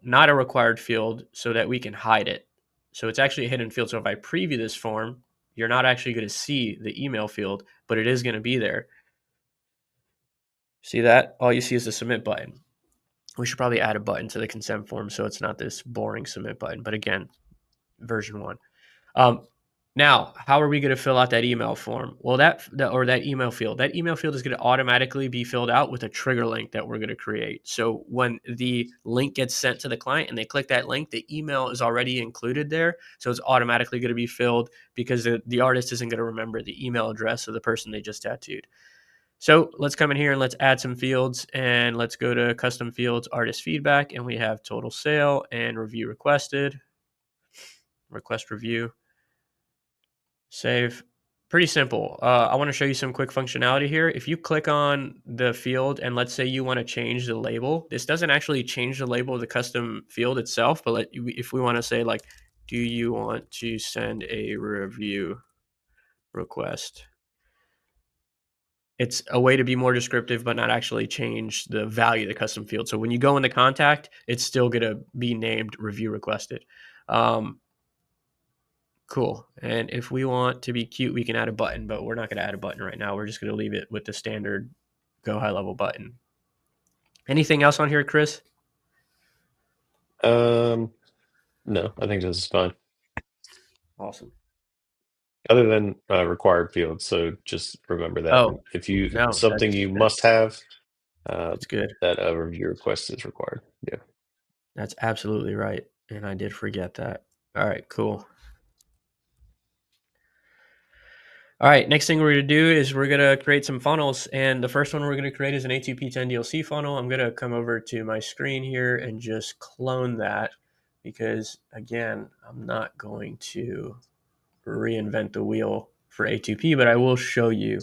not a required field so that we can hide it. So it's actually a hidden field. So if I preview this form, you're not actually going to see the email field, but it is going to be there. See that? All you see is the submit button. We should probably add a button to the consent form so it's not this boring submit button. But again, version 1. Now, how are we going to fill out that email form? Well, that email field is going to automatically be filled out with a trigger link that we're going to create. So when the link gets sent to the client and they click that link, the email is already included there. So it's automatically going to be filled because the artist isn't going to remember the email address of the person they just tattooed. So let's come in here and let's add some fields, and let's go to custom fields, artist feedback, and we have total sale and review requested, request review. Save. Pretty simple. I want to show you some quick functionality here. If you click on the field and let's say you want to change the label, this doesn't actually change the label of the custom field itself, but if we want to say like, do you want to send a review request? It's a way to be more descriptive, but not actually change the value of the custom field. So when you go into contact, it's still going to be named review requested. Cool. And if we want to be cute, we can add a button, but we're not going to add a button right now. We're just going to leave it with the standard GoHighLevel button. Anything else on here, Chris? No, I think this is fine. Awesome. Other than required fields, so just remember that Oh, if you no, something you must have, that's good. that a review request is required. Yeah. That's absolutely right. And I did forget that. All right, cool. All right, next thing we're going to do is we're going to create some funnels. And the first one we're going to create is an A2P10 DLC funnel. I'm going to come over to my screen here and just clone that because, again, I'm not going to reinvent the wheel for A2P, but I will show you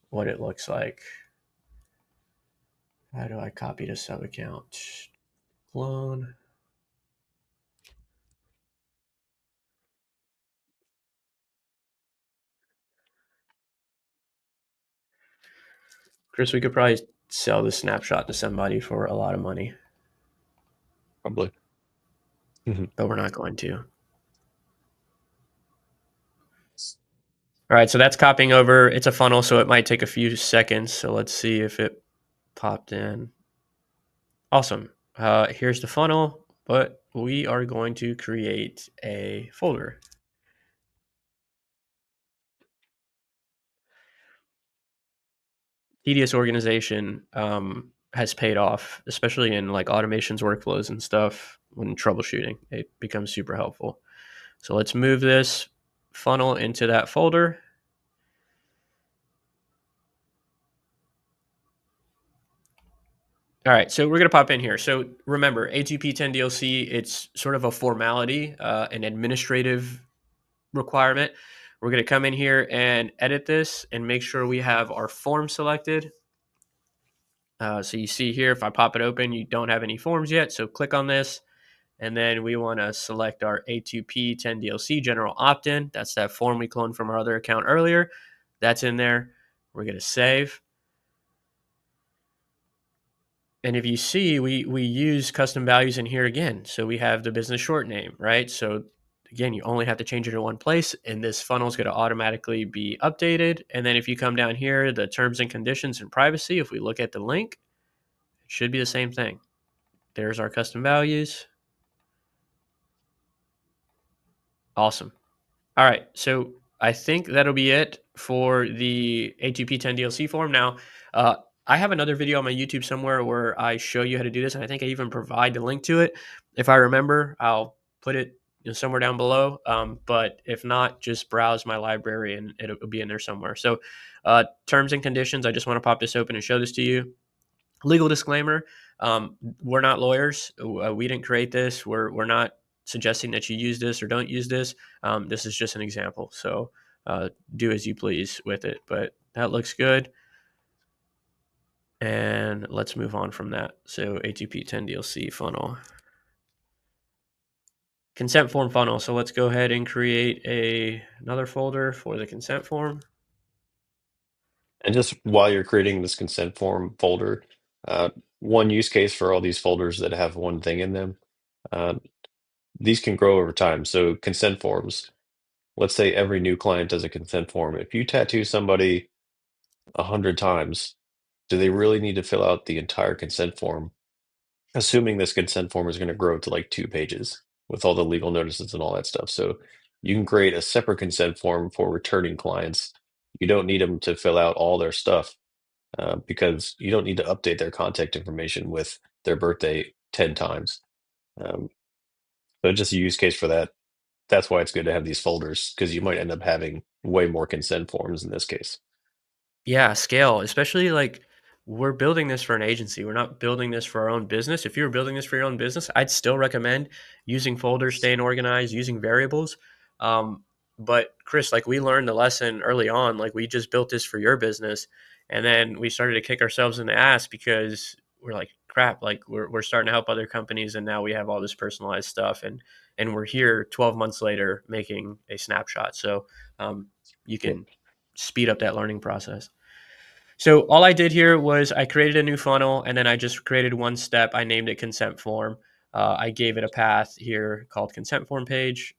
what it looks like. How do I copy to sub account? Clone. Chris, we could probably sell the snapshot to somebody for a lot of money. Probably. But we're not going to. All right, so that's copying over. It's a funnel, so it might take a few seconds. So let's see if it popped in. Awesome. Here's the funnel, but we are going to create a folder. Tedious organization has paid off, especially in like automations, workflows, and stuff. When troubleshooting, it becomes super helpful. So let's move this funnel into that folder. All right, so we're going to pop in here. So remember, A2P10 DLC, it's sort of a formality, an administrative requirement. We're going to come in here and edit this and make sure we have our form selected. So you see here, if I pop it open, you don't have any forms yet. So click on this. And then we want to select our A2P10 DLC general opt-in. That's that form we cloned from our other account earlier. That's in there. We're going to save. And if you see, we use custom values in here again. So we have the business short name, right? So again, you only have to change it in one place, and this funnel is going to automatically be updated. And then if you come down here, the terms and conditions and privacy, if we look at the link, it should be the same thing. There's our custom values. Awesome. All right, so I think that'll be it for the A2P10 DLC form. Now, I have another video on my YouTube somewhere where I show you how to do this, and I think I even provide the link to it. If I remember, I'll put it somewhere down below. But if not, just browse my library and it'll be in there somewhere. So terms and conditions, I just want to pop this open and show this to you. Legal disclaimer, we're not lawyers. We didn't create this. We're not suggesting that you use this or don't use this. This is just an example. So do as you please with it. But that looks good. and let's move on from that. So A2P 10 DLC funnel. Consent form funnel. So let's go ahead and create another folder for the consent form. And just while you're creating this consent form folder, one use case for all these folders that have one thing in them, uh, these can grow over time. So consent forms, let's say every new client does a consent form. If you tattoo somebody 100 times, do they really need to fill out the entire consent form? Assuming this consent form is going to grow to like 2 pages with all the legal notices and all that stuff. So you can create a separate consent form for returning clients. You don't need them to fill out all their stuff because you don't need to update their contact information with their birthday 10 times. Um, so just a use case for that. That's why it's good to have these folders because you might end up having way more consent forms in this case. Yeah, scale, especially like we're building this for an agency. We're not building this for our own business. If you were building this for your own business, I'd still recommend using folders, staying organized, using variables. But Chris, like we learned the lesson early on, like we just built this for your business. And then we started to kick ourselves in the ass because we're like, crap, like we're starting to help other companies. And now we have all this personalized stuff. And we're here 12 months later making a snapshot. So you Yeah. can speed up that learning process. So all I did here was I created a new funnel and then I just created one step. I named it consent form. I gave it a path here called consent form page.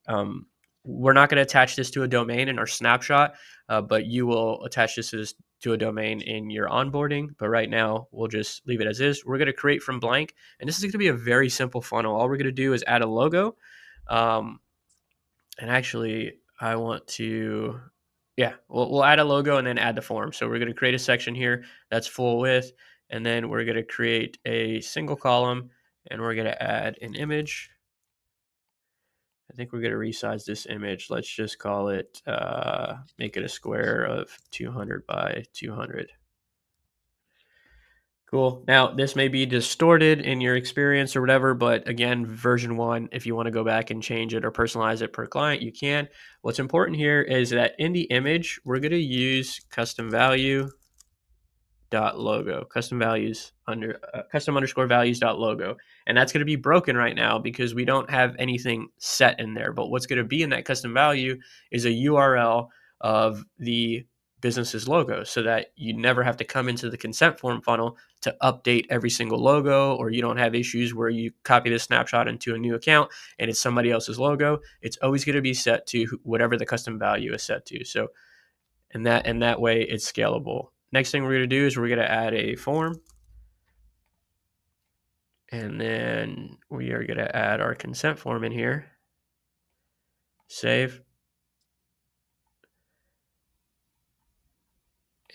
We're not going to attach this to a domain in our snapshot, but you will attach this to a domain in your onboarding. But right now, we'll just leave it as is. We're going to create from blank. And this is going to be a very simple funnel. All we're going to do is add a logo. Um, and actually, I want to, yeah, we'll add a logo and then add the form. So we're going to create a section here that's full width, and then we're going to create a single column, and we're going to add an image. I think we're going to resize this image. Let's just call it, make it a square of 200 by 200. Cool. Now, this may be distorted in your experience or whatever, but again, version one, if you want to go back and change it or personalize it per client, you can. What's important here is that in the image, we're going to use custom value dot logo, custom values under custom underscore values dot logo. And that's going to be broken right now because we don't have anything set in there. But what's going to be in that custom value is a URL of the business's logo so that you never have to come into the consent form funnel to update every single logo, or you don't have issues where you copy the snapshot into a new account and it's somebody else's logo. It's always going to be set to whatever the custom value is set to. So and that way it's scalable. Next thing we're going to do is we're going to add a form, and then we are going to add our consent form in here. Save.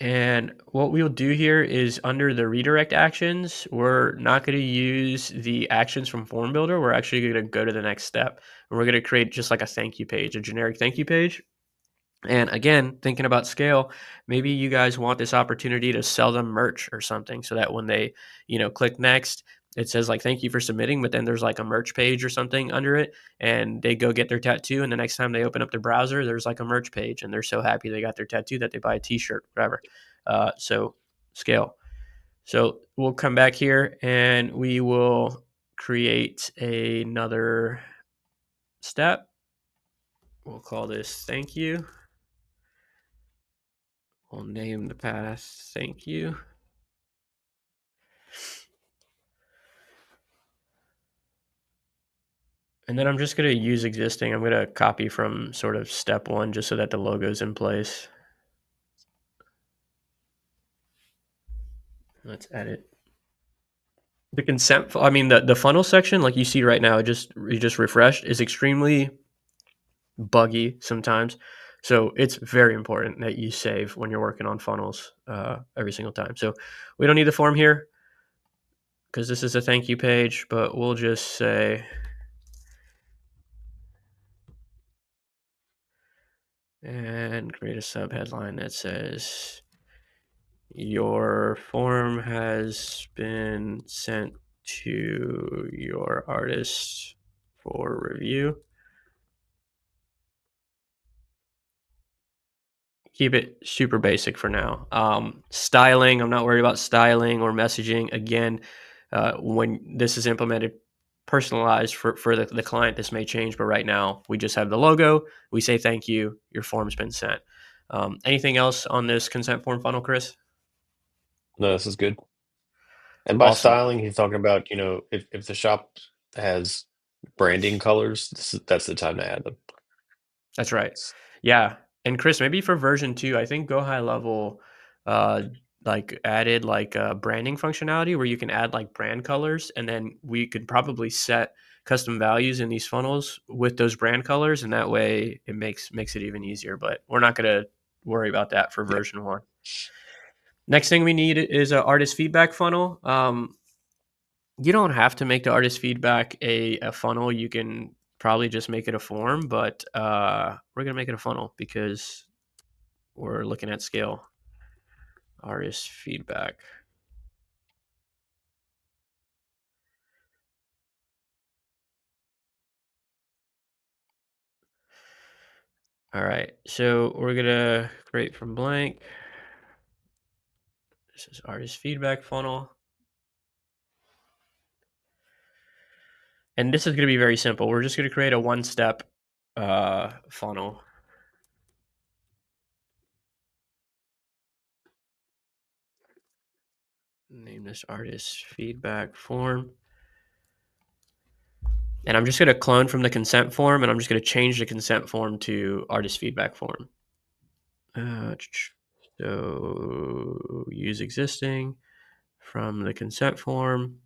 And what we'll do here is under the redirect actions, we're not going to use the actions from Form Builder. We're actually going to go to the next step. And we're going to create just like a thank you page, a generic thank you page. And again, thinking about scale, maybe you guys want this opportunity to sell them merch or something so that when they, click next, it says like, thank you for submitting, but then there's like a merch page or something under it and they go get their tattoo. And the next time they open up their browser, there's like a merch page and they're so happy they got their tattoo that they buy a t-shirt, whatever. So scale. So we'll come back here and we will create another step. We'll call this thank you. We'll name the path thank you. And then I'm just going to use existing. I'm going to copy from sort of step one just so that the logo's in place. Let's edit. The consent, I mean, the funnel section, like you see right now, you just refreshed, is extremely buggy sometimes. So it's very important that you save when you're working on funnels every single time. So we don't need the form here because this is a thank you page, but we'll just say, and create a sub headline that says, your form has been sent to your artist for review. Keep it super basic for now. Styling, I'm not worried about styling or messaging. Again, when this is implemented, personalized for the client, this may change, but right now we just have the logo. We say thank you. Your form's been sent. Anything else on this consent form funnel, Chris? No, this is good. And by Awesome. styling, he's talking about, if the shop has branding colors, that's the time to add them. That's right. Yeah. And Chris, maybe for version 2, I think GoHighLevel uh like added like branding functionality where you can add like brand colors, and then we could probably set custom values in these funnels with those brand colors, and that way it makes it even easier, but we're not going to worry about that for Yep. version 1. Next thing we need is an artist feedback funnel. You don't have to make the artist feedback a funnel. You can probably just make it a form, but we're going to make it a funnel because we're looking at scale. Artist feedback. All right. So we're going to create from blank. This is artist feedback funnel. And this is going to be very simple. We're just going to create a one-step funnel. Name this artist feedback form. And I'm just going to clone from the consent form, and I'm just going to change the consent form to artist feedback form. So use existing from the consent form.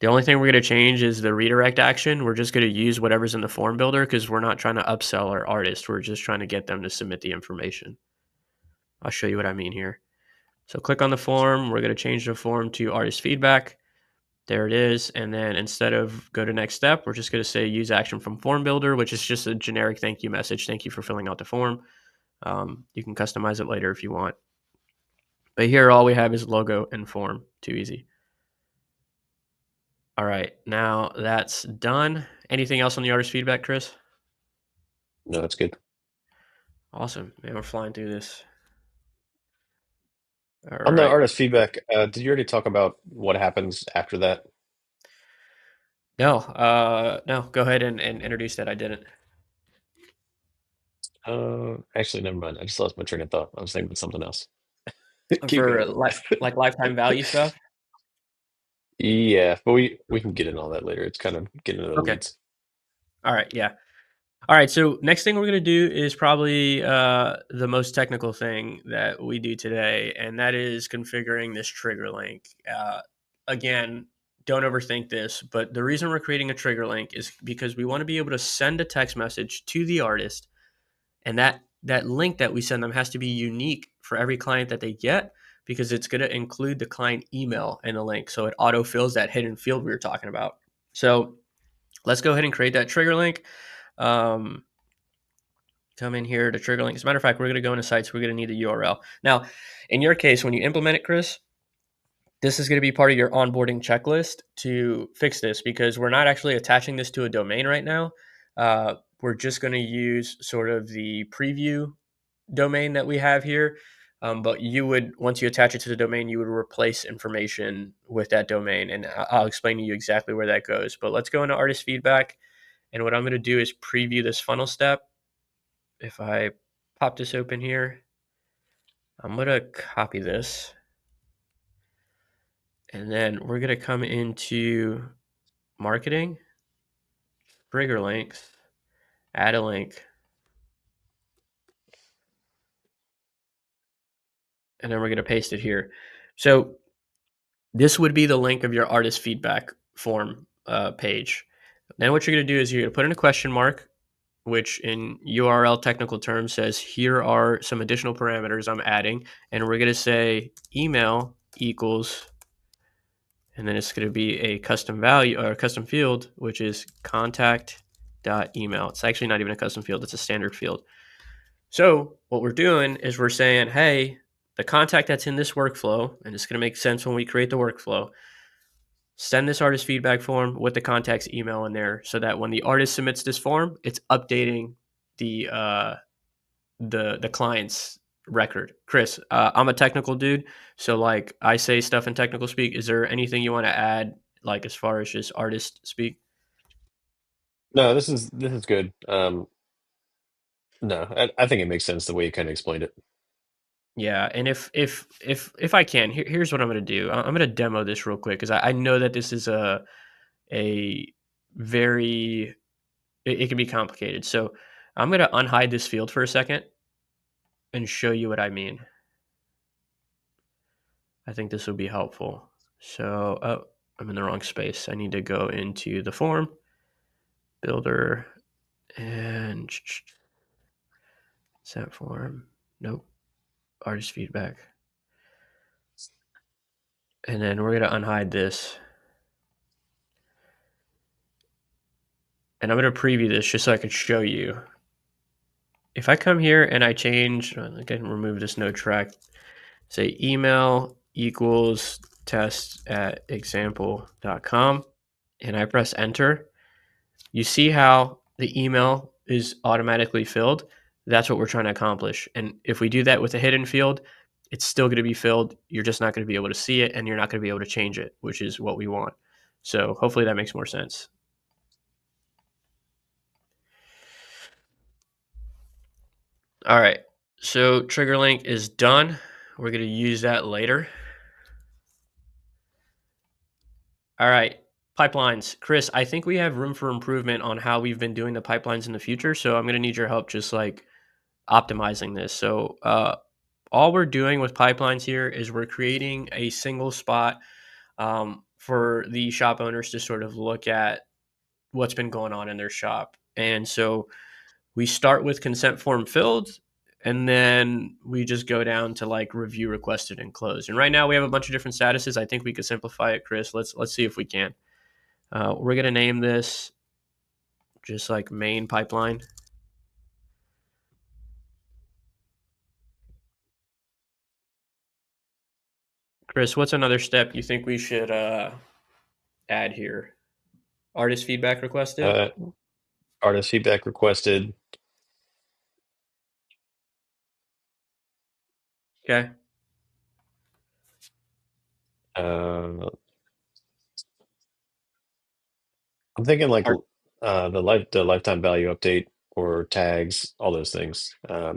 The only thing we're going to change is the redirect action. We're just going to use whatever's in the form builder because we're not trying to upsell our artist. We're just trying to get them to submit the information. I'll show you what I mean here. So click on the form. We're going to change the form to artist feedback. There it is. And then instead of go to next step, we're just going to say use action from form builder, which is just a generic thank you message. Thank you for filling out the form. You can customize it later if you want. But here all we have is logo and form. Too easy. All right, now that's done. Anything else on the artist feedback, Chris? No, that's good. Awesome. Man, we're flying through this. All On the right. artist feedback, did you already talk about what happens after that? No, go ahead and introduce that. I didn't. Actually, never mind. I just lost my train of thought. I was thinking of something else. Keep For going. like lifetime value stuff? Yeah, but we can get in all that later. It's kind of getting into the Okay. weeds. All right, yeah. All right, so next thing we're going to do is probably the most technical thing that we do today, and that is configuring this trigger link. Again, don't overthink this, but the reason we're creating a trigger link is because we want to be able to send a text message to the artist, and that link that we send them has to be unique for every client that they get because it's going to include the client email in the link, so it autofills that hidden field we were talking about. So let's go ahead and create that trigger link. Um, Come in here to trigger link. As a matter of fact, we're going to go into sites. We're going to need a URL. Now, in your case, when you implement it, Chris, this is going to be part of your onboarding checklist to fix this because we're not actually attaching this to a domain right now. We're just going to use sort of the preview domain that we have here. But you would, once you attach it to the domain, you would replace information with that domain. And I'll explain to you exactly where that goes. But let's go into artist feedback. And what I'm going to do is preview this funnel step. If I pop this open here, I'm going to copy this. And then we're going to come into marketing, trigger links, add a link. And then we're going to paste it here. So this would be the link of your artist feedback form page. Then what you're going to do is you're going to put in a question mark, which in URL technical terms says, here are some additional parameters I'm adding. And we're going to say email equals, and then it's going to be a custom value or a custom field, which is contact.email. It's actually not even a custom field. It's a standard field. So what we're doing is we're saying, hey, the contact that's in this workflow, and it's going to make sense when we create the workflow, send this artist feedback form with the contact's email in there so that when the artist submits this form, it's updating the client's record. Chris, I'm a technical dude, so like I say stuff in technical speak. Is there anything you want to add, like as far as just artist speak? No, this is good. No, I think it makes sense the way you kind of explained it. Yeah, and if I can, here's what I'm gonna do. I'm gonna demo this real quick because I know that this is a very it can be complicated. So I'm gonna unhide this field for a second and show you what I mean. I think this will be helpful. So, oh, I'm in the wrong space. I need to go into the form builder and set form. Nope. Artist feedback. And then we're going to unhide this. And I'm going to preview this just so I could show you. If I come here and I change, I can remove this node track, say email equals test at example.com, and I press enter, you see how the email is automatically filled. That's what we're trying to accomplish. And if we do that with a hidden field, it's still going to be filled. You're just not going to be able to see it and you're not going to be able to change it, which is what we want. So hopefully that makes more sense. All right. So trigger link is done. We're going to use that later. All right. Pipelines. Chris, I think we have room for improvement on how we've been doing the pipelines in the future. So I'm going to need your help just like optimizing this. So all we're doing with pipelines here is we're creating a single spot for the shop owners to sort of look at what's been going on in their shop. And so we start with consent form filled, and then we just go down to like review requested and closed. And right now we have a bunch of different statuses. I think we could simplify it, Chris. Let's see if we can. We're gonna name this just like main pipeline. Chris, what's another step you think we should add here? Artist feedback requested. Uh, Artist feedback requested. Okay. Uh, I'm thinking like Art- the lifetime value update or tags, all those things. But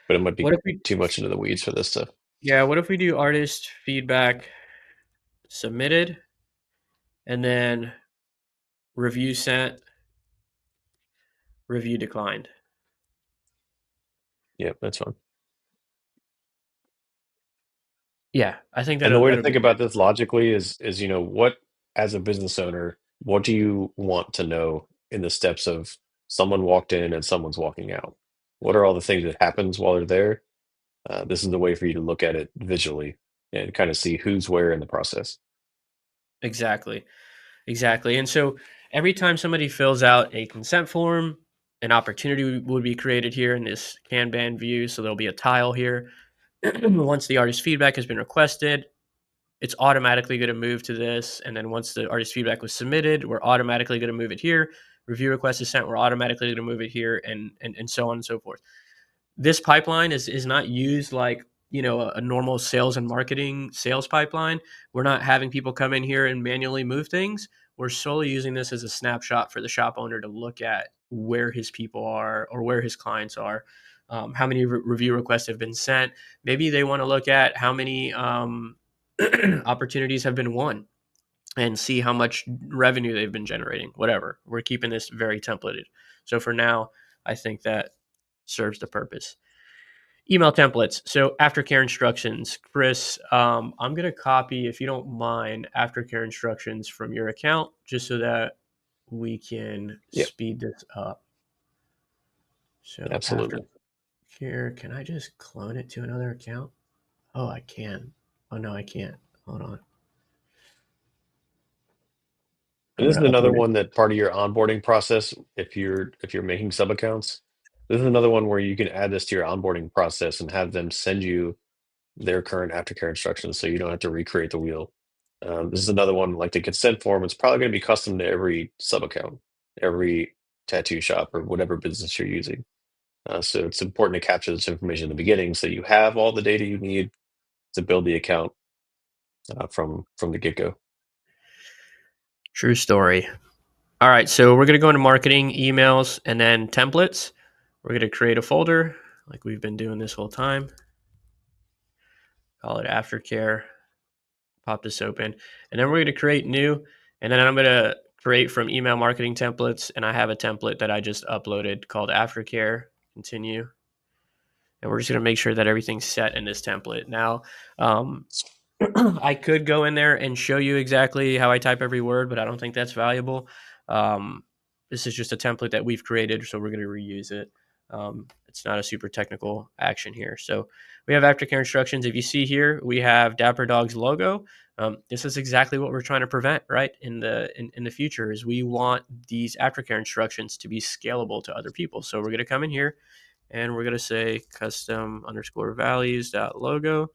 it might What be if we? too much into the weeds for this stuff. Yeah. What if we do artist feedback submitted, and then review sent, review declined. Yeah, that's fine. Yeah, I think And the way to that'll be think good. about this logically is what, as a business owner, what do you want to know in the steps of someone walked in and someone's walking out? What are all the things that happens while they're there? This is the way for you to look at it visually and kind of see who's where in the process. Exactly. Exactly. And so every time somebody fills out a consent form, an opportunity would be created here in this Kanban view. So there'll be a tile here. Once the artist feedback has been requested, it's automatically going to move to this. And then once the artist feedback was submitted, we're automatically going to move it here. Review request is sent, we're automatically going to move it here, and so on and so forth. This pipeline is not used like a normal sales and marketing sales pipeline. We're not having people come in here and manually move things. We're solely using this as a snapshot for the shop owner to look at where his people are or where his clients are, how many review requests have been sent. Maybe they want to look at how many opportunities have been won and see how much revenue they've been generating. Whatever, we're keeping this very templated. So for now, I think that serves the purpose. Email templates. So aftercare instructions. Chris, I'm going to copy, if you don't mind, aftercare instructions from your account just so that we can Yep, speed this up. So absolutely. aftercare, can I just clone it to another account? Oh, I can. Oh, no, I can't. Hold on. And I'm this going is to another upload it. one that part of your onboarding process, if you're making sub accounts, this is another one where you can add this to your onboarding process and have them send you their current aftercare instructions, so you don't have to recreate the wheel. This is another one like the consent form. It's probably going to be custom to every sub account, every tattoo shop or whatever business you're using. So it's important to capture this information in the beginning so you have all the data you need to build the account from the get-go. True story. All right, so we're going to go into marketing, emails, and then templates. We're going to create a folder like we've been doing this whole time. Call it Aftercare. Pop this open. And then we're going to create new. And then I'm going to create from email marketing templates. And I have a template that I just uploaded called Aftercare. Continue. And we're just going to make sure that everything's set in this template. Now, I could go in there and show you exactly how I type every word, but I don't think that's valuable. This is just a template that we've created, so we're going to reuse it. It's not a super technical action here. So we have aftercare instructions. If you see here, we have Dapper Dog's logo. This is exactly what we're trying to prevent, right? In the future, is we want these aftercare instructions to be scalable to other people. So we're going to come in here and we're going to say custom_values.logo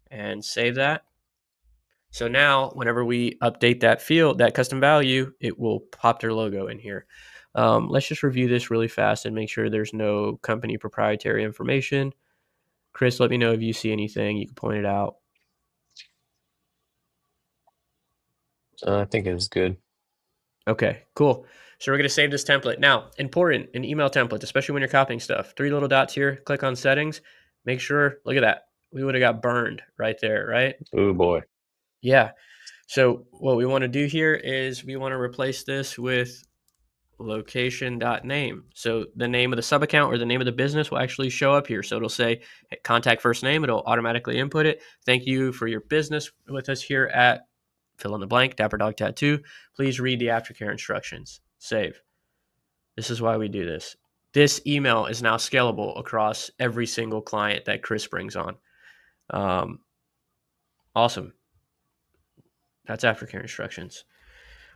and save that. So now whenever we update that field, that custom value, it will pop their logo in here. Let's just review this really fast and make sure there's no company proprietary information. Chris, let me know if you see anything. You can point it out. I think it's good. Okay, cool. So we're going to save this template. Now, important in email templates, especially when you're copying stuff. 3 little dots here, click on settings. Make sure, look at that. We would have got burned right there, right? Oh boy. Yeah. So what we want to do here is we want to replace this with location.name. So the name of the sub account or the name of the business will actually show up here. So it'll say hey, contact first name. It'll automatically input it. Thank you for your business with us here at fill in the blank, Dapper Dog Tattoo. Please read the aftercare instructions. Save. This is why we do this. This email is now scalable across every single client that Chris brings on. Awesome. That's aftercare instructions.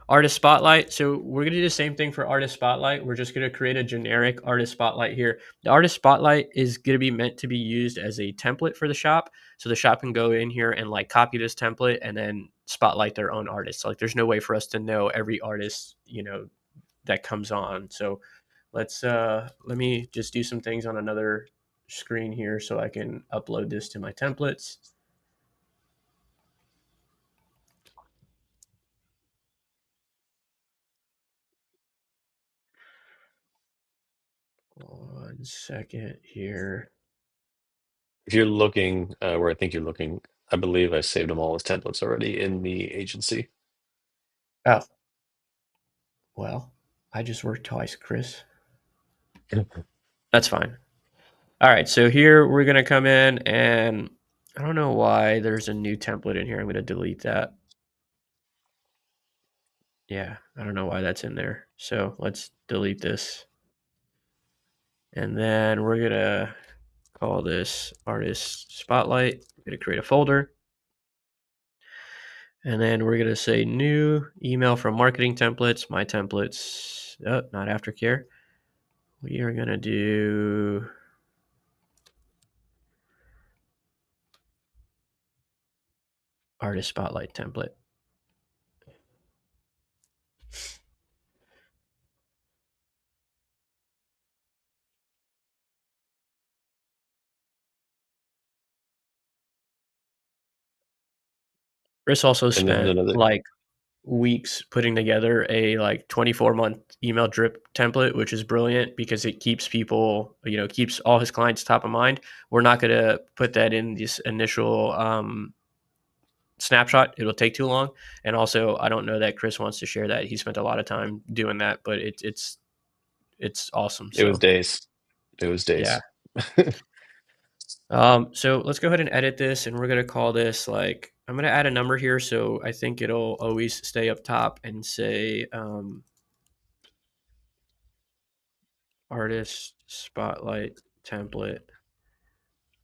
Artist Spotlight. So we're going to do the same thing for Artist Spotlight. We're just going to create a generic Artist Spotlight here. The Artist Spotlight is going to be meant to be used as a template for the shop. So the shop can go in here and like copy this template and then spotlight their own artists. Like there's no way for us to know every artist, that comes on. So let me just do some things on another screen here so I can upload this to my templates. One second here. If you're looking where I think you're looking, I believe I saved them all as templates already in the agency. Oh, well, I just worked twice, Chris. That's fine. All right, so here we're going to come in and I don't know why there's a new template in here. I'm going to delete that. Yeah, I don't know why that's in there. So let's delete this. And then we're going to call this Artist Spotlight. We're going to create a folder. And then we're going to say new email from marketing templates, my templates, not aftercare. We are going to do Artist Spotlight template. Chris also And then spent another, like weeks putting together a like 24-month email drip template, which is brilliant because it keeps people, keeps all his clients top of mind. We're not going to put that in this initial snapshot. It'll take too long. And also, I don't know that Chris wants to share that. He spent a lot of time doing that, but it's awesome. it was So days. It was yeah. days. So let's go ahead and edit this, and we're gonna call this like I'm gonna add a number here, so I think it'll always stay up top and say artist spotlight template.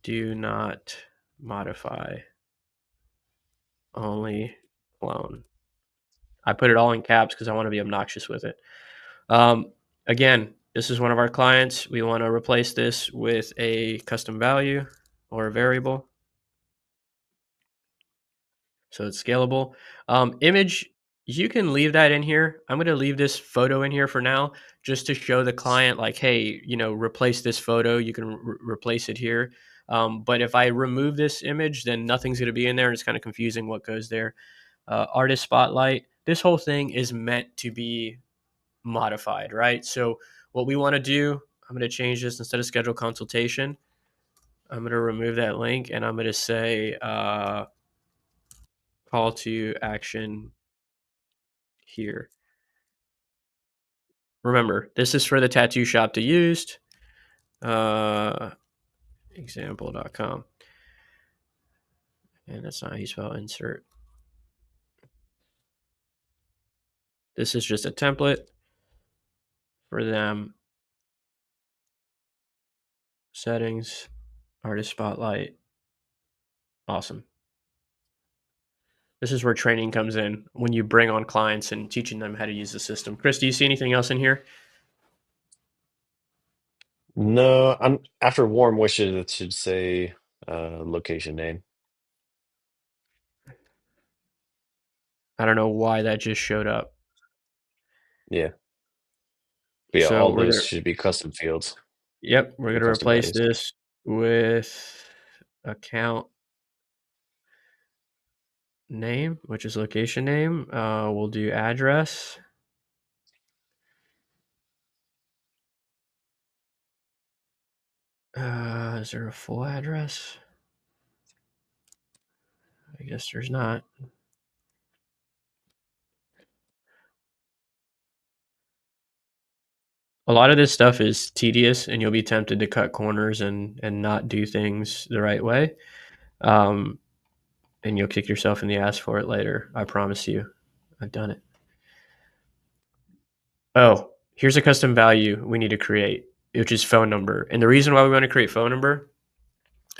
Do not modify. Only clone. I put it all in caps because I want to be obnoxious with it. Again, this is one of our clients. We want to replace this with a custom value or a variable. So it's scalable. Image You can leave that in here. I'm going to leave this photo in here for now just to show the client like, hey, replace this photo. You can replace it here. But if I remove this image, then nothing's going to be in there. And it's kind of confusing what goes there. Artist spotlight. This whole thing is meant to be modified, right? So what we want to do, I'm going to change this instead of schedule consultation. I'm going to remove that link and I'm going to say call to action here. Remember, this is for the tattoo shop to use. Example.com. And that's not how you spell insert. This is just a template for them. Settings, artist spotlight. Awesome. This is where training comes in when you bring on clients and teaching them how to use the system. Chris, do you see anything else in here? No, I'm after warm wishes, it should say location name. I don't know why that just showed up. Yeah. But yeah, So all we're those gonna, should be custom fields we're or gonna custom replace values. this with account name, which is location name. We'll do address. Is there a full address? I guess there's not. A lot of this stuff is tedious, and you'll be tempted to cut corners and not do things the right way. Um, and you'll kick yourself in the ass for it later. I promise you. I've done it. Oh, here's a custom value we need to create, which is phone number. And the reason why we want to create phone number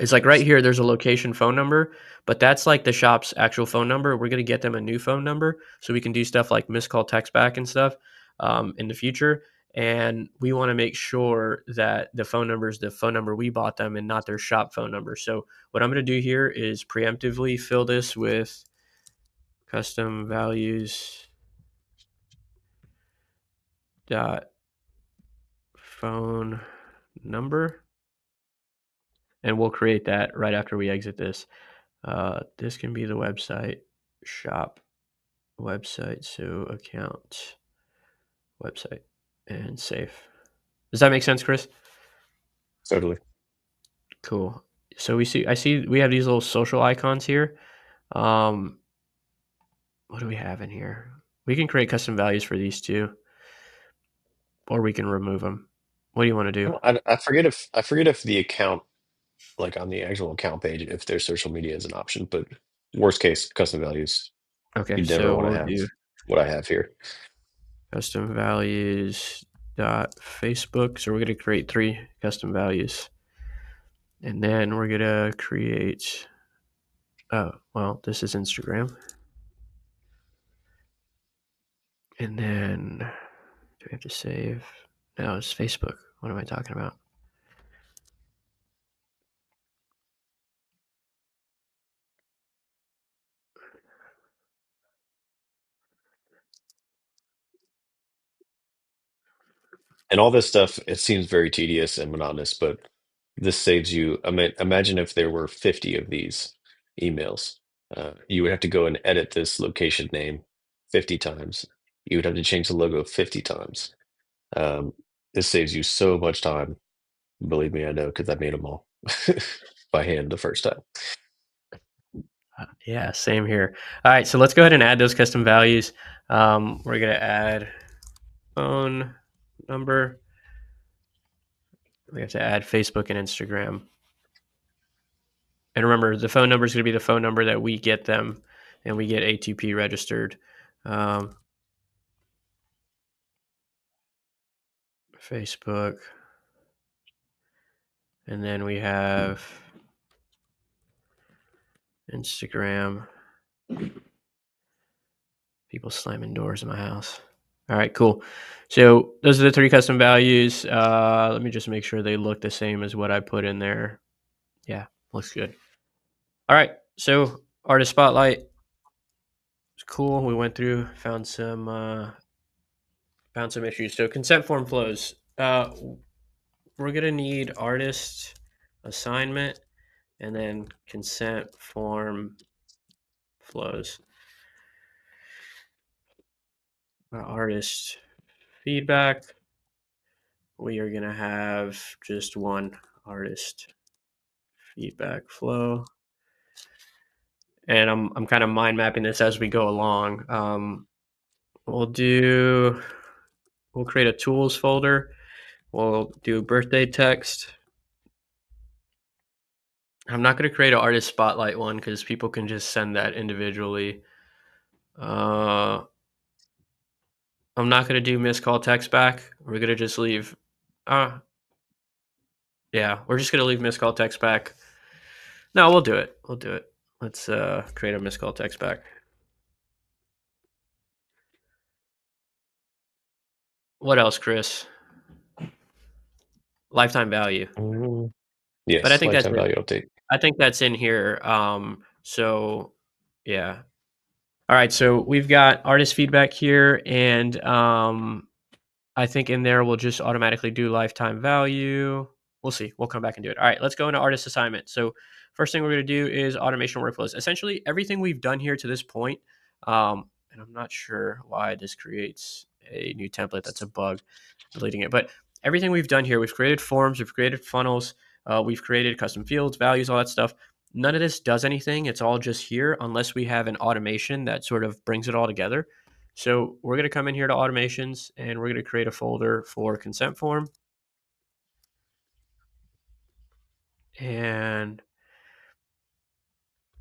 is like right here, there's a location phone number, but that's like the shop's actual phone number. We're going to get them a new phone number so we can do stuff like missed call text back and stuff in the future. And we want to make sure that the phone number is the phone number we bought them and not their shop phone number. So what I'm going to do here is preemptively fill this with custom values dot phone number, and we'll create that right after we exit this. This can be the website shop website, so account website and save. Does that make sense, Chris? Totally. Cool. So I see we have these little social icons here. Um, what do we have in here? We can create custom values for these two, or we can remove them. What do you want to do? I forget if the account, like on the actual account page, if their social media is an option, but worst case, custom values. Okay, You'd never so want to we'll have do what I have here. custom values dot Facebook. So we're going to create 3 custom values, and then we're going to create. Oh, well, this is Instagram, and then do we have to save? No, it's Facebook. What am I talking about? And all this stuff, it seems very tedious and monotonous, but this saves you. I mean, imagine if there were 50 of these emails. You would have to go and edit this location name 50 times. You would have to change the logo 50 times. Um, this saves you so much time. Believe me, I know because I made them all by hand the first time. Yeah, same here. All right, so let's go ahead and add those custom values. We're going to add phone number. We have to add Facebook and Instagram. And remember, the phone number is going to be the phone number that we get them and we get ATP registered. Um, Facebook. And then we have Instagram. People slamming doors in my house. All right, cool. So those are the 3 custom values. Let me just make sure they look the same as what I put in there. Yeah, looks good. All right, so artist spotlight is cool. We went through, found some issues. So consent form flows. We're gonna need artist assignment and then consent form flows. Artist feedback. We are gonna have just one artist feedback flow. And I'm kind of mind mapping this as we go along. We'll create a tools folder. We'll do birthday text. I'm not going to create an artist spotlight one because people can just send that individually. I'm not going to do missed call text back. We're going to just leave. Yeah, we're just going to leave missed call text back. No, we'll do it. We'll do it. Let's create a missed call text back. What else, Chris? Lifetime value. But I Yes, think that's lifetime it. value update. I think that's in here. So yeah. All right. So we've got artist feedback here, and I think in there we'll just automatically do lifetime value. We'll see. We'll come back and do it. All right. Let's go into artist assignment. So first thing we're going to do is automation workflows. Essentially, everything we've done here to this point, and I'm not sure why this creates a new template. That's a bug. Deleting it, but everything we've done here, we've created forms, we've created funnels, we've created custom fields, values, all that stuff. None of this does anything. It's all just here unless we have an automation that sort of brings it all together. So we're going to come in here to automations and we're going to create a folder for consent form. And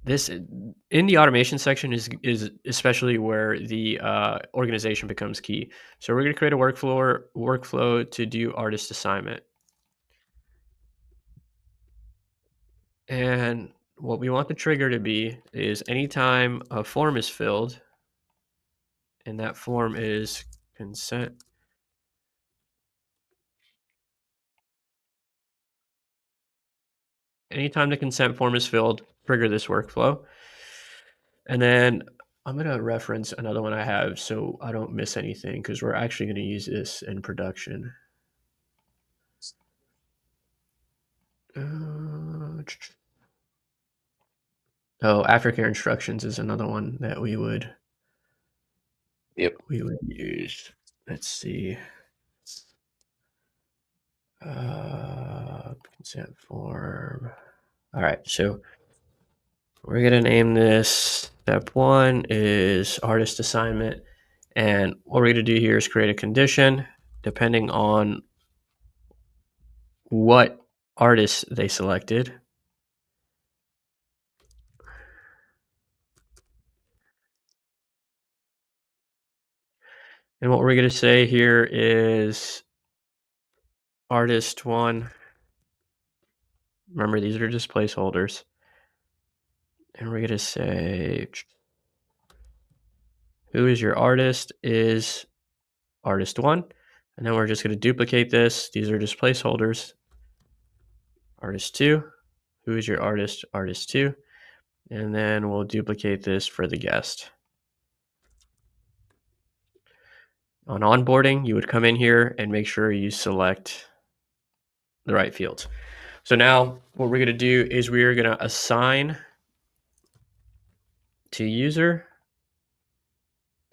this in the automation section is especially where the organization becomes key. So we're going to create a workflow to do artist assignment. And what we want the trigger to be is anytime a form is filled, and that form is consent. Anytime the consent form is filled, trigger this workflow. And then I'm going to reference another one I have so I don't miss anything because we're actually going to use this in production. Aftercare instructions is another one that we would use. Let's see. Consent form. All right, so we're gonna name this step 1 is artist assignment, and what we're gonna do here is create a condition depending on what artist they selected. And what we're gonna say here is artist 1. Remember, these are just placeholders. And we're gonna say who is your artist is artist 1. And then we're just going to duplicate this. These are just placeholders. Artist 2. Who is your artist? Artist 2. And then we'll duplicate this for the guest. On onboarding, you would come in here and make sure you select the right fields. So now what we're going to do is we are going to assign to user.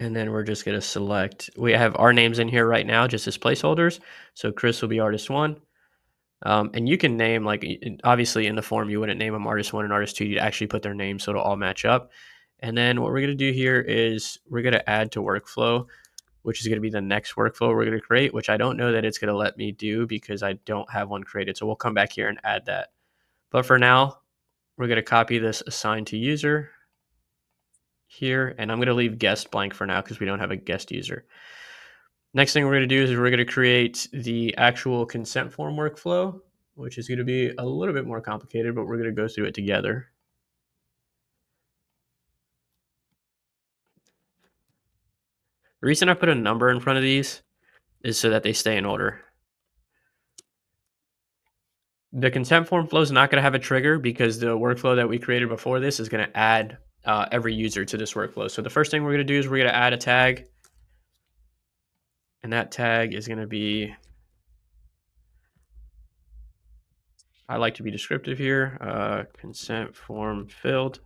And then we're just going to select, we have our names in here right now just as placeholders. So Chris will be artist 1. And you can name, like, obviously in the form, you wouldn't name them artist 1 and artist 2. You'd actually put their name so it'll all match up. And then what we're going to do here is we're going to add to workflow, which is going to be the next workflow we're going to create, which I don't know that it's going to let me do because I don't have one created. So we'll come back here and add that. But for now, we're going to copy this assign to user here. And I'm going to leave guest blank for now because we don't have a guest user. Next thing we're going to do is we're going to create the actual consent form workflow, which is going to be a little bit more complicated, but we're going to go through it together. The reason I put a number in front of these is so that they stay in order. The consent form flow is not going to have a trigger because the workflow that we created before this is going to add every user to this workflow. So the first thing we're going to do is we're going to add a tag. And that tag is going to be, I like to be descriptive here, consent form filled.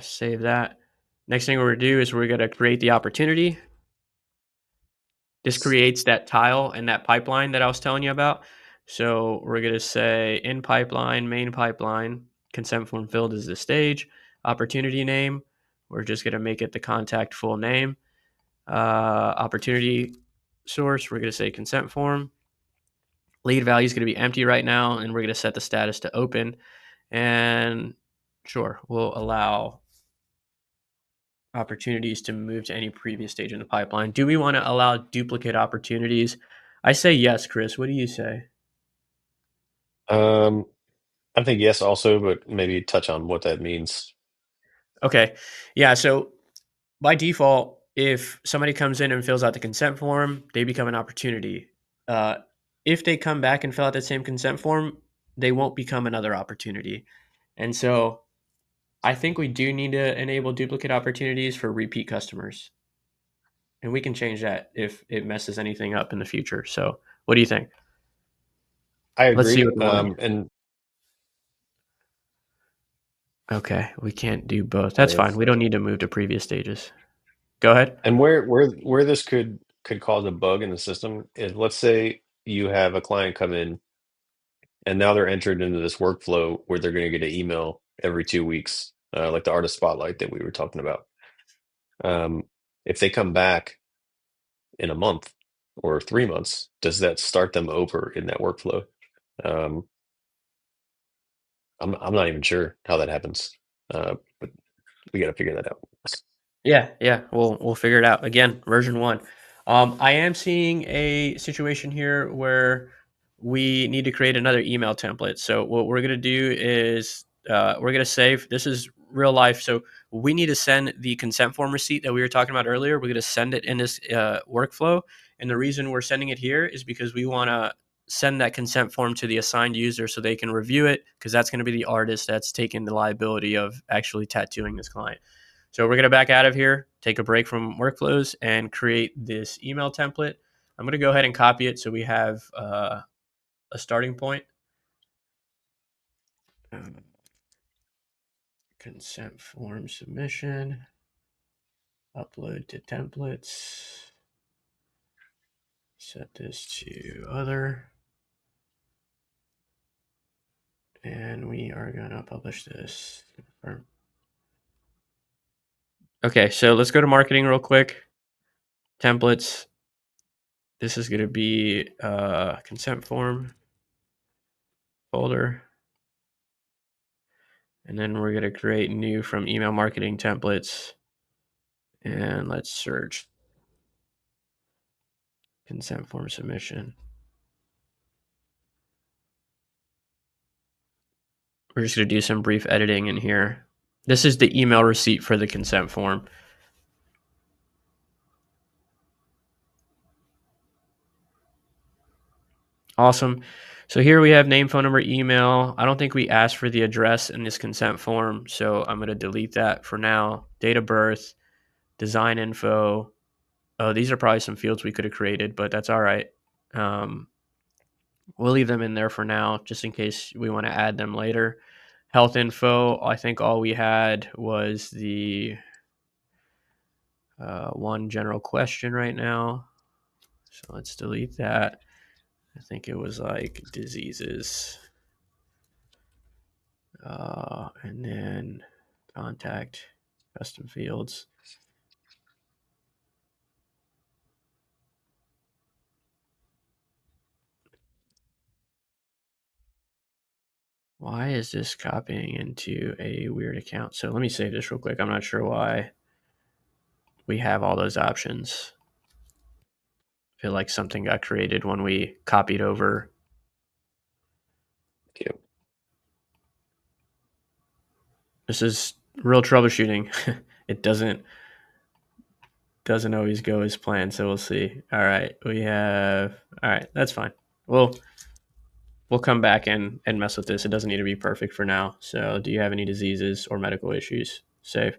Save that. Next thing we're going to do is we're going to create the opportunity. This creates that tile and that pipeline that I was telling you about. So we're going to say in pipeline, main pipeline, consent form filled is the stage. Opportunity name, we're just going to make it the contact full name. Opportunity source, we're going to say consent form. Lead value is going to be empty right now, and we're going to set the status to open. And sure, we'll allow opportunities to move to any previous stage in the pipeline. Do we want to allow duplicate opportunities? I say yes, Chris. What do you say? Um, I think yes, also, but maybe touch on what that means. Okay. Yeah. So by default, if somebody comes in and fills out the consent form, they become an opportunity. Uh, if they come back and fill out that same consent form, they won't become another opportunity. And so I think we do need to enable duplicate opportunities for repeat customers. And we can change that if it messes anything up in the future. So what do you think? I Let's see agree. what the one. And Okay, we can't do both. oh, That's fine. yes. We don't need to move to previous stages. Go ahead. And where this could cause a bug in the system is, let's say you have a client come in and now they're entered into this workflow where they're going to get an email every 2 weeks, like the artist spotlight that we were talking about. Um, if they come back in a month or 3 months, does that start them over in that workflow? Um, I'm not even sure how that happens, but we got to figure that out. Yeah, yeah, we'll figure it out. Again, version one. I am seeing a situation here where we need to create another email template. So what we're gonna do is we're gonna save. This is real life. So we need to send the consent form receipt that we were talking about earlier. We're gonna send it in this workflow, and the reason we're sending it here is because we want to send that consent form to the assigned user so they can review it, because that's going to be the artist that's taking the liability of actually tattooing this client. So we're going to back out of here, take a break from workflows, and create this email template. I'm going to go ahead and copy it so we have a starting point. Consent form submission, upload to templates, set this to other, and we are going to publish this. Okay, so let's go to marketing real quick. Templates. This is going to be consent form folder. And then we're going to create new from email marketing templates. And let's search consent form submission. We're just going to do some brief editing in here. This is the email receipt for the consent form. Awesome. So here we have name, phone number, email. I don't think we asked for the address in this consent form, so I'm going to delete that for now. Date of birth, design info. Oh, these are probably some fields we could have created, but that's all right. We'll leave them in there for now, just in case we want to add them later. Health info, I think all we had was the one general question right now. So let's delete that. I think it was like diseases. And then contact, custom fields. Why is this copying into a weird account? So let me save this real quick. I'm not sure why we have all those options. I feel like something got created when we copied over. Yep. This is real troubleshooting. It doesn't always go as planned, so we'll see. All right, we have. All right, that's fine. Well, we'll come back and mess with this. It doesn't need to be perfect for now. So, do you have any diseases or medical issues? Save.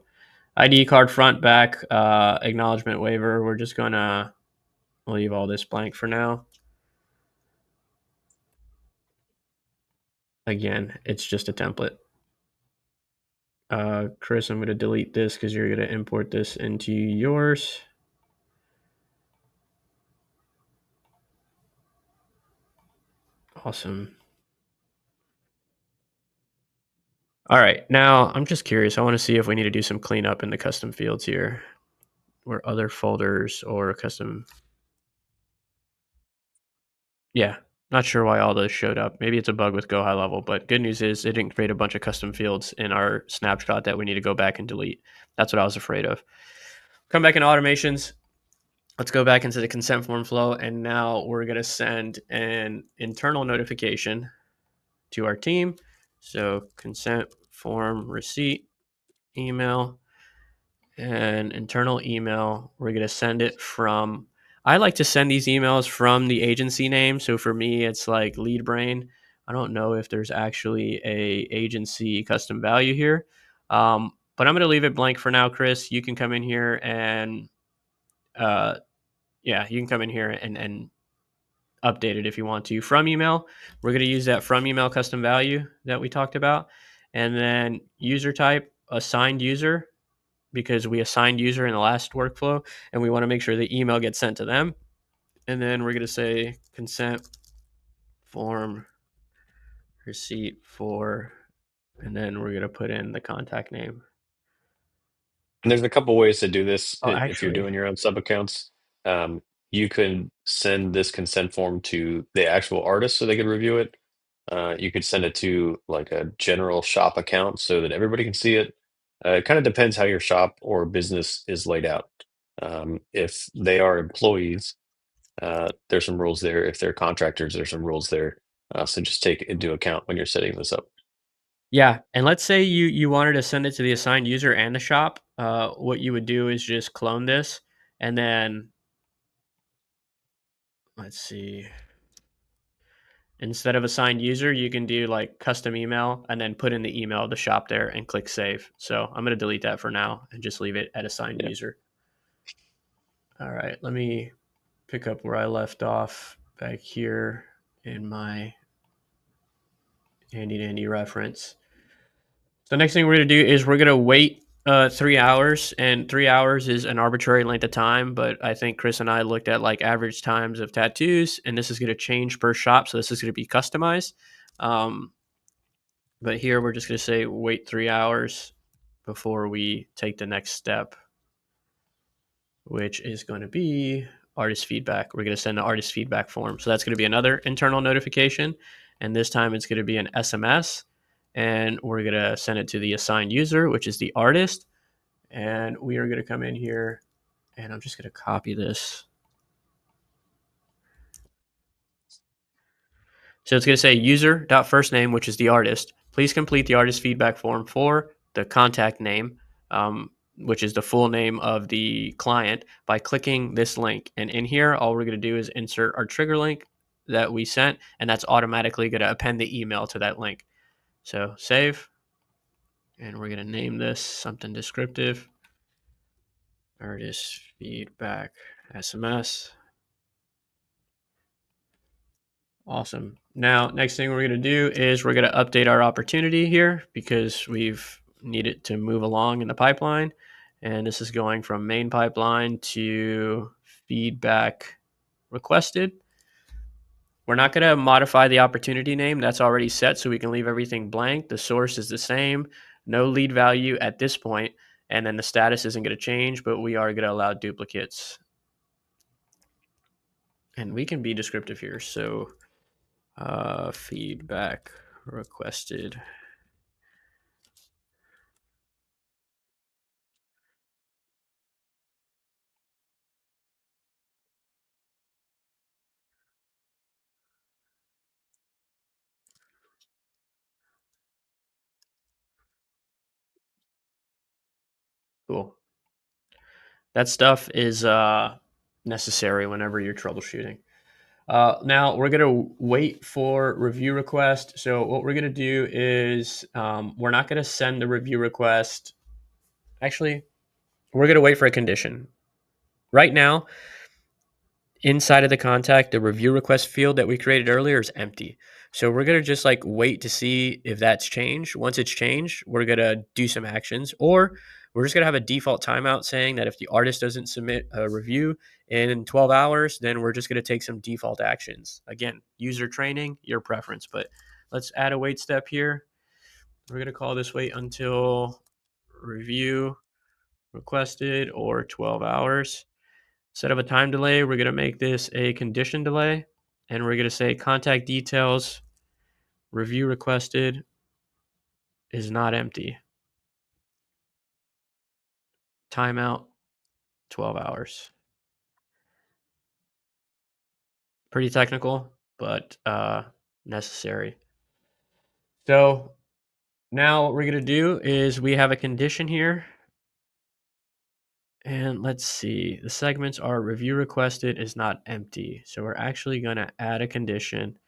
ID card front, back, acknowledgement waiver. We're just going to leave all this blank for now. Again, it's just a template. Chris, I'm going to delete this because you're going to import this into yours. Awesome. All right, now I'm just curious. I want to see if we need to do some cleanup in the custom fields here, or other folders or custom. Yeah, not sure why all those showed up. Maybe it's a bug with GoHighLevel, but good news is it didn't create a bunch of custom fields in our snapshot that we need to go back and delete. That's what I was afraid of. Come back in automations. Let's go back into the consent form flow, and now we're going to send an internal notification to our team. So consent form receipt email and internal email. We're going to send it from, I like to send these emails from the agency name. So for me, it's like lead brain. I don't know if there's actually a agency custom value here. But I'm going to leave it blank for now, Chris. You can come in here and, yeah, you can come in here and update it if you want to. From email, we're going to use that from email custom value that we talked about. And then user type, assigned user, because we assigned user in the last workflow and we want to make sure the email gets sent to them. And then we're going to say consent form receipt for, and then we're going to put in the contact name. And there's a couple ways to do this Oh, if you're actually, doing your own sub accounts. You can send this consent form to the actual artist so they can review it. You could send it to like a general shop account so that everybody can see it. It kind of depends how your shop or business is laid out. If they are employees, there's some rules there. If they're contractors, there's some rules there. So just take into account when you're setting this up. yeah. And let's say you wanted to send it to the assigned user and the shop. What you would do is just clone this, and then let's see. Instead of assigned user, you can do like custom email and then put in the email of the shop there and click save. So I'm going to delete that for now and just leave it at assigned Yeah. user. All right, let me pick up where I left off back here in my handy dandy reference. So next thing we're going to do is we're going to wait 3 hours, and 3 hours is an arbitrary length of time, but I think Chris and I looked at like average times of tattoos, and this is going to change per shop, so this is going to be customized. Um, but here we're just going to say wait 3 hours before we take the next step, which is going to be artist feedback. We're going to send the artist feedback form. So that's going to be another internal notification. And this time it's going to be an SMS. And we're going to send it to the assigned user, which is the artist. And we are going to come in here and I'm just going to copy this. So it's going to say user.firstname, which is the artist. Please complete the artist feedback form for the contact name, which is the full name of the client, by clicking this link. And in here, all we're going to do is insert our trigger link that we sent, and that's automatically going to append the email to that link. So save, and we're going to name this something descriptive, artist feedback SMS. Awesome. Now, next thing we're going to do is we're going to update our opportunity here because we've needed to move along in the pipeline. And this is going from main pipeline to feedback requested. We're not going to modify the opportunity name. That's already set, so we can leave everything blank. The source is the same. No lead value at this point. And then the status isn't going to change, but we are going to allow duplicates. And we can be descriptive here. So feedback requested. Cool. That stuff is necessary whenever you're troubleshooting. Now we're gonna wait for review request. So what we're gonna do is we're not gonna send the review request. Actually, we're gonna wait for a condition. Right now, inside of the contact, the review request field that we created earlier is empty. So we're gonna just like wait to see if that's changed. Once it's changed, we're gonna do some actions, or we're just gonna have a default timeout saying that if the artist doesn't submit a review in 12 hours, then we're just gonna take some default actions. Again, user training, your preference. But let's add a wait step here. We're gonna call this wait until review requested or 12 hours. Instead of a time delay, we're going to make this a condition delay. And we're going to say contact details, review requested is not empty. Timeout, 12 hours. Pretty technical, but necessary. So now what we're going to do is we have a condition here. And let's see, the segments are review requested is not empty. So we're actually going to add a condition.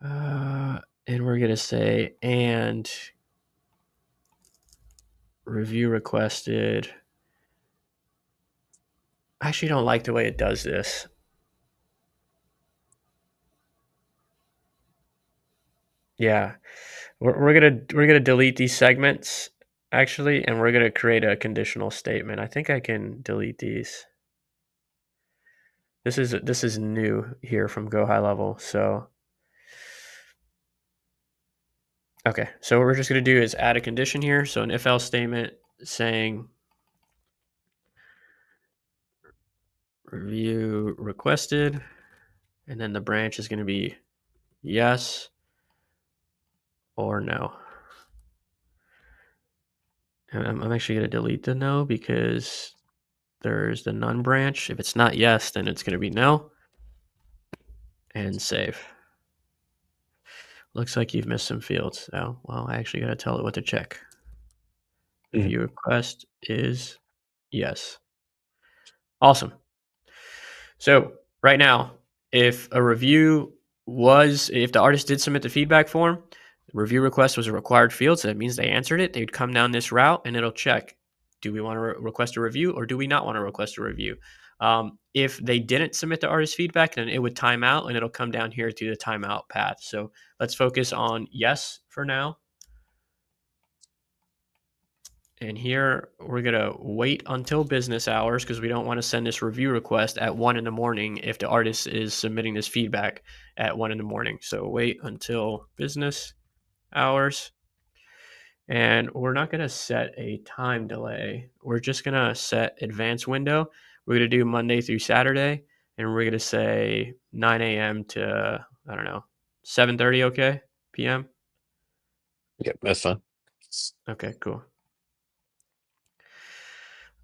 And we're going to say, and review requested. I actually don't like the way it does this. Yeah, we're gonna delete these segments actually, and we're gonna create a conditional statement. I think I can delete these. This is new here from GoHighLevel. So okay, so what we're just gonna do is add a condition here. So an if else statement saying review requested, and then the branch is gonna be yes or no. And I'm actually gonna delete the no because there's the none branch. If it's not yes, then it's going to be no. And save. Looks like you've missed some fields. Oh, well, I actually got to tell it what to check. Review request is yes. Awesome. So right now, if a review if the artist did submit the feedback form, the review request was a required field, so that means they answered it. They'd come down this route and it'll check, do we want to request a review or do we not want to request a review? If they didn't submit the artist feedback, then it would time out and it'll come down here to the timeout path. So let's focus on yes for now. And here we're going to wait until business hours because we don't want to send this review request at 1 in the morning if the artist is submitting this feedback at 1 in the morning. So wait until business hours. And we're not going to set a time delay. We're just going to set advanced window. We're going to do Monday through Saturday. And we're going to say 9 a.m. to, I don't know, 7:30, okay, p.m.? Yep, that's fine. Okay, cool.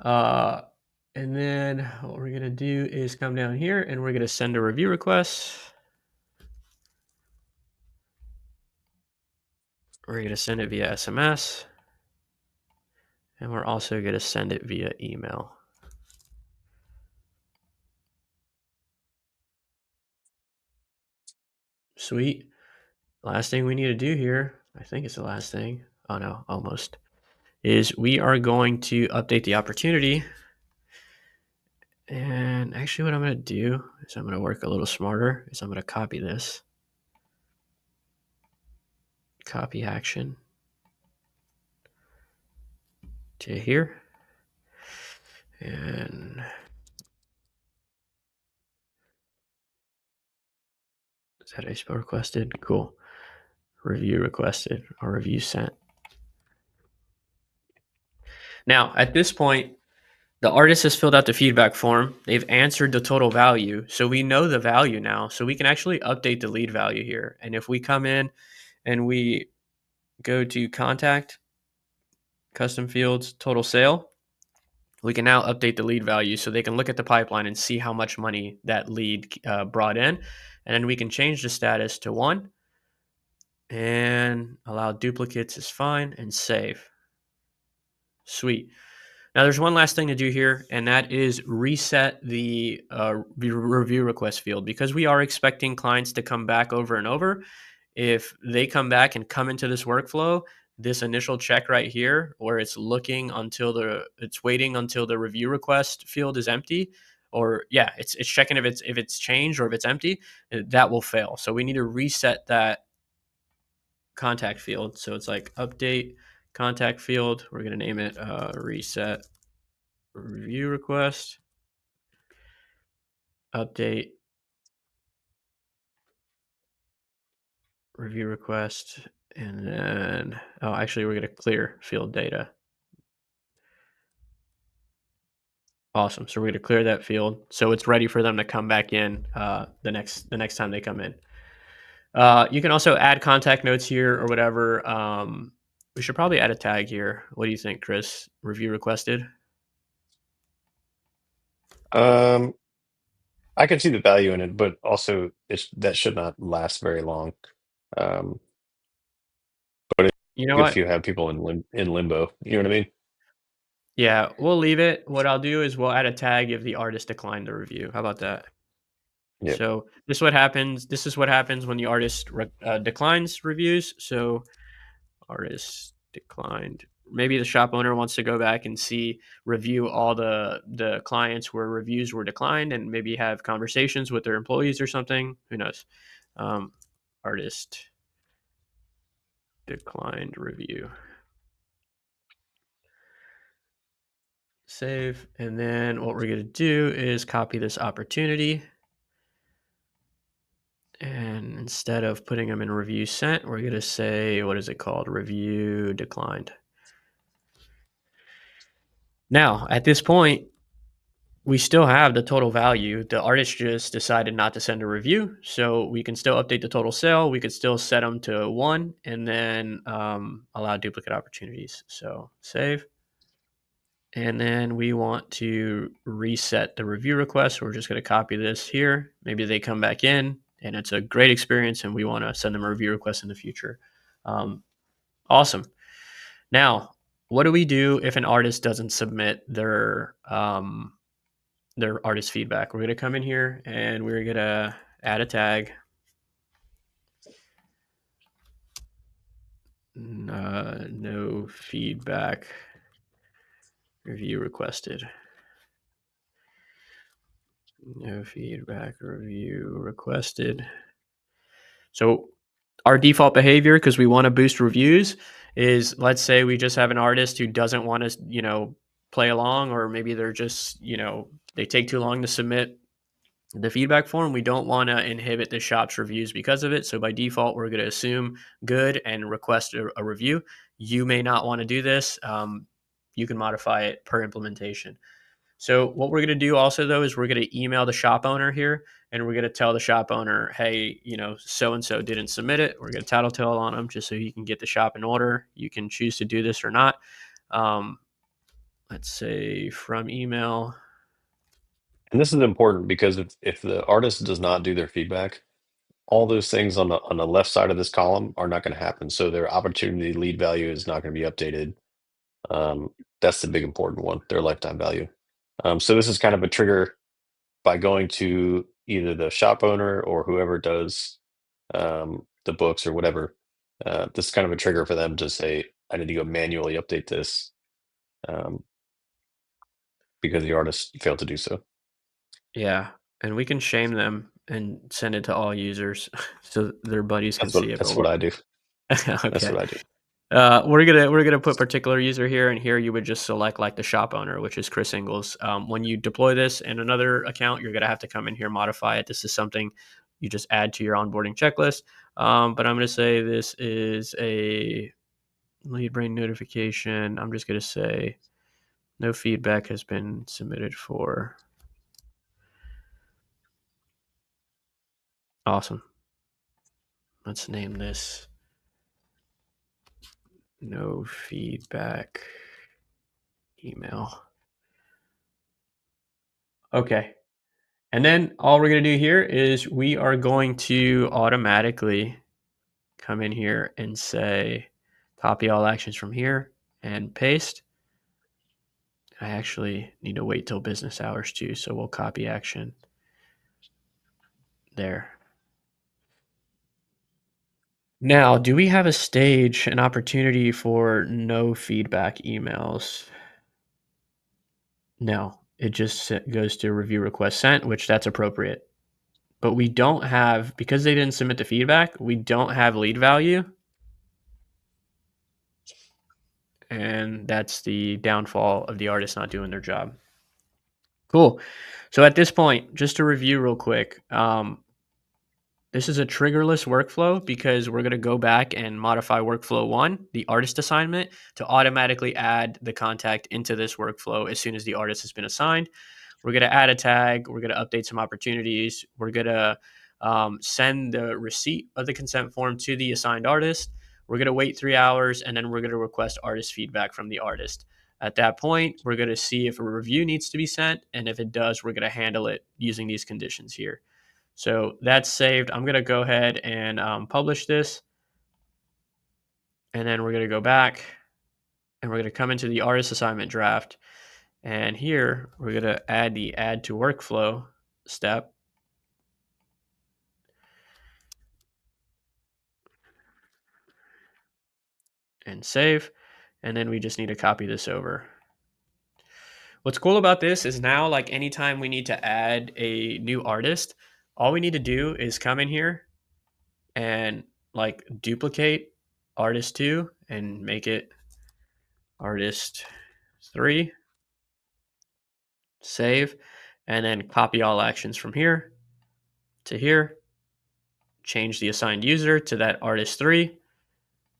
And then what we're going to do is come down here and we're going to send a review request. We're going to send it via SMS. And we're also going to send it via email. Sweet. Last thing we need to do here, I think it's the last thing. Oh no, almost. Is we are going to update the opportunity. And actually what I'm going to do is I'm going to work a little smarter. Is I'm going to copy this. Copy action to here. And is that expo requested? Cool. Review requested or review sent. Now, at this point, the artist has filled out the feedback form. They've answered the total value. So we know the value now. So we can actually update the lead value here. And if we come in and we go to contact, custom fields, total sale, we can now update the lead value so they can look at the pipeline and see how much money that lead brought in. And then we can change the status to 1 and allow duplicates is fine and save. Sweet. Now, there's one last thing to do here, and that is reset the review request field, because we are expecting clients to come back over and over. If they come back and come into this workflow, this initial check right here, where it's waiting until the review request field is empty, or yeah, it's checking if it's changed or if it's empty, that will fail. So we need to reset that contact field. So it's like update contact field. We're going to name it reset review request, update review request, and then, oh, actually, we're going to clear field data. Awesome. So we're going to clear that field, so it's ready for them to come back in the next time they come in. You can also add contact notes here or whatever. We should probably add a tag here. What do you think, Chris? Review requested. I can see the value in it, but also that should not last very long. Um, but it's You know good if what? you have people in limbo. You know what I mean? Yeah, we'll leave it. What I'll do is we'll add a tag if the artist declined the review. How about that? Yeah. So this is what happens. This is what happens when the artist declines reviews. So artist declined. Maybe the shop owner wants to go back and review all the clients where reviews were declined, and maybe have conversations with their employees or something. Who knows? Um, Artist declined review. Save, and then what we're going to do is copy this opportunity. And instead of putting them in review sent, we're going to say, what is it called? Review declined. Now, at this point, we still have the total value. The artist just decided not to send a review. So we can still update the total sale. We could still set them to 1 and then allow duplicate opportunities. So save. And then we want to reset the review request. So we're just going to copy this here. Maybe they come back in and it's a great experience and we want to send them a review request in the future. Awesome. Now, what do we do if an artist doesn't submit their artist feedback? We're going to come in here and we're going to add a tag. No feedback review requested. No feedback review requested. So our default behavior, because we want to boost reviews, is, let's say we just have an artist who doesn't want to, play along, or maybe they're just, they take too long to submit the feedback form. We don't want to inhibit the shop's reviews because of it. So by default, we're going to assume good and request a review. You may not want to do this. You can modify it per implementation. So what we're going to do also, though, is we're going to email the shop owner here, and we're going to tell the shop owner, hey, so-and-so didn't submit it. We're going to tattletale on them just so he can get the shop in order. You can choose to do this or not. Let's say from email. And this is important because if the artist does not do their feedback, all those things on the left side of this column are not going to happen. So their opportunity lead value is not going to be updated. That's the big important one, their lifetime value. So this is kind of a trigger by going to either the shop owner or whoever does the books or whatever. This is kind of a trigger for them to say, I need to go manually update this because the artist failed to do so. Yeah, and we can shame them and send it to all users so their buddies can see it. That's what I do. That's Okay. what I do. We're gonna put particular user here, and here you would just select like the shop owner, which is Chris Ingles. When you deploy this in another account, you're gonna have to come in here, modify it. This is something you just add to your onboarding checklist. But I'm gonna say this is a lead brain notification. I'm just gonna say no feedback has been submitted for. Awesome. Let's name this no feedback email. Okay. And then all we're going to do here is we are going to automatically come in here and say copy all actions from here and paste. I actually need to wait till business hours too, so we'll copy action there. Now, do we have a stage, an opportunity for no feedback emails? No, it just goes to review request sent, which that's appropriate. But we don't have, because they didn't submit the feedback, we don't have lead value. And that's the downfall of the artist not doing their job. Cool. So at this point, just to review real quick, this is a triggerless workflow because we're going to go back and modify workflow 1, the artist assignment, to automatically add the contact into this workflow as soon as the artist has been assigned. We're going to add a tag. We're going to update some opportunities. We're going to send the receipt of the consent form to the assigned artist. We're going to wait 3 hours, and then we're going to request artist feedback from the artist. At that point, we're going to see if a review needs to be sent, and if it does, we're going to handle it using these conditions here. So that's saved. I'm going to go ahead and publish this. And then we're going to go back and we're going to come into the artist assignment draft. And here we're going to add the add to workflow step. And save. And then we just need to copy this over. What's cool about this is now, like anytime we need to add a new artist, all we need to do is come in here and like duplicate artist 2 and make it artist 3, save, and then copy all actions from here to here, change the assigned user to that artist 3,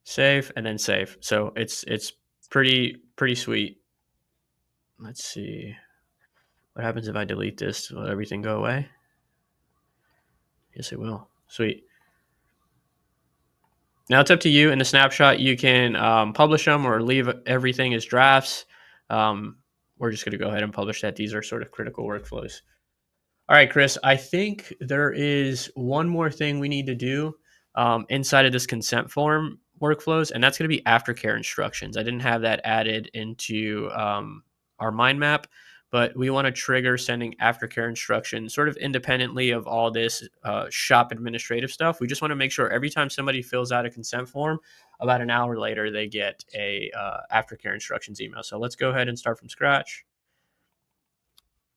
save, and then save. So it's pretty sweet. Let's see. What happens if I delete this? Will everything go away? Yes, it will. Sweet. Now it's up to you. In the snapshot, you can publish them or leave everything as drafts. We're just going to go ahead and publish that. These are sort of critical workflows. All right, Chris, I think there is one more thing we need to do inside of this consent form workflows, and that's going to be aftercare instructions. I didn't have that added into our mind map, but we want to trigger sending aftercare instructions sort of independently of all this shop administrative stuff. We just want to make sure every time somebody fills out a consent form, about an hour later, they get a aftercare instructions email. So let's go ahead and start from scratch.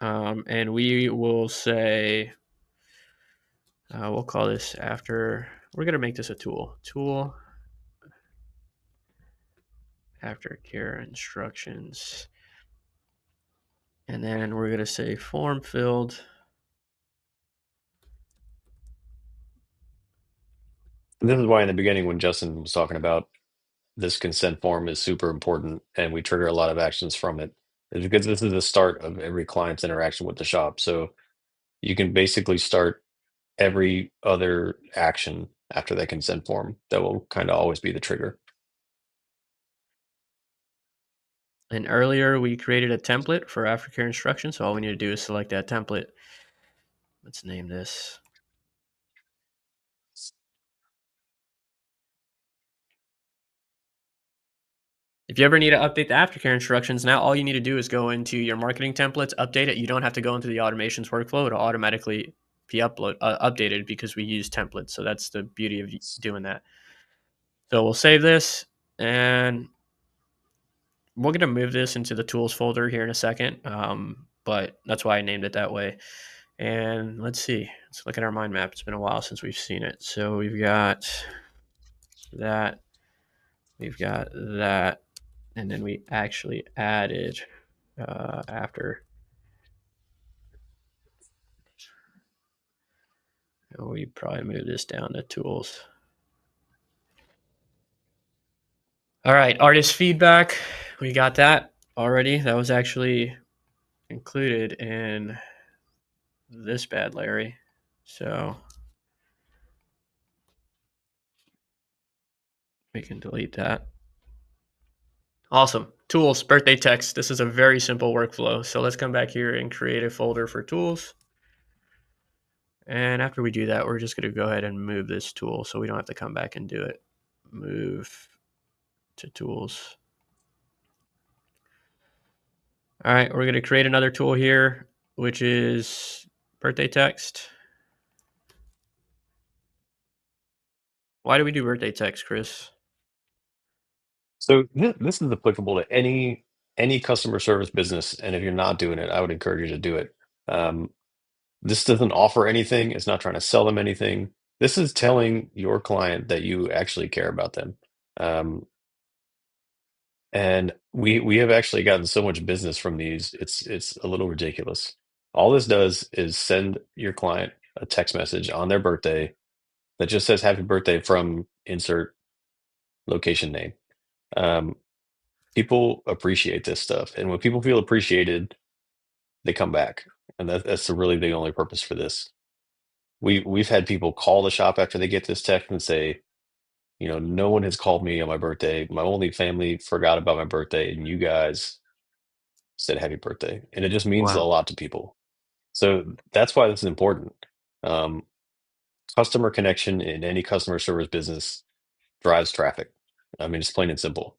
And we will say, we'll call this after, we're going to make this a tool aftercare instructions. And then we're going to say form filled. This is why in the beginning when Justin was talking about this consent form is super important and we trigger a lot of actions from it, is because this is the start of every client's interaction with the shop. So you can basically start every other action after that consent form. That will kind of always be the trigger. And earlier we created a template for aftercare instructions. So all we need to do is select that template. Let's name this. If you ever need to update the aftercare instructions, now all you need to do is go into your marketing templates, update it. You don't have to go into the automations workflow. It'll automatically be updated because we use templates. So that's the beauty of doing that. So we'll save this, and we're going to move this into the tools folder here in a second. But that's why I named it that way. And let's see. Let's look at our mind map. It's been a while since we've seen it. So we've got that. We've got that. And then we actually added after. We probably move this down to tools. All right, artist feedback. We got that already. That was actually included in this bad Larry. So we can delete that. Awesome. Tools, birthday text. This is a very simple workflow. So let's come back here and create a folder for tools. And after we do that, we're just going to go ahead and move this tool so we don't have to come back and do it. Move to tools. All right, we're going to create another tool here, which is birthday text. Why do we do birthday text, Chris? So this is applicable to any customer service business, and if you're not doing it, I would encourage you to do it. Um, this doesn't offer anything. It's not trying to sell them anything. This is telling your client that you actually care about them. Um, and we have actually gotten so much business from these. It's a little ridiculous. All this does is send your client a text message on their birthday that just says happy birthday from insert location name. Um, People appreciate this stuff, and when people feel appreciated, they come back, and that's really the only purpose for this. We've had people call the shop after they get this text and say, no one has called me on my birthday. My only family forgot about my birthday, and you guys said happy birthday, and it just means a Wow. lot to people. So that's why this is important. Um, Customer connection in any customer service business drives traffic. I mean, it's plain and simple.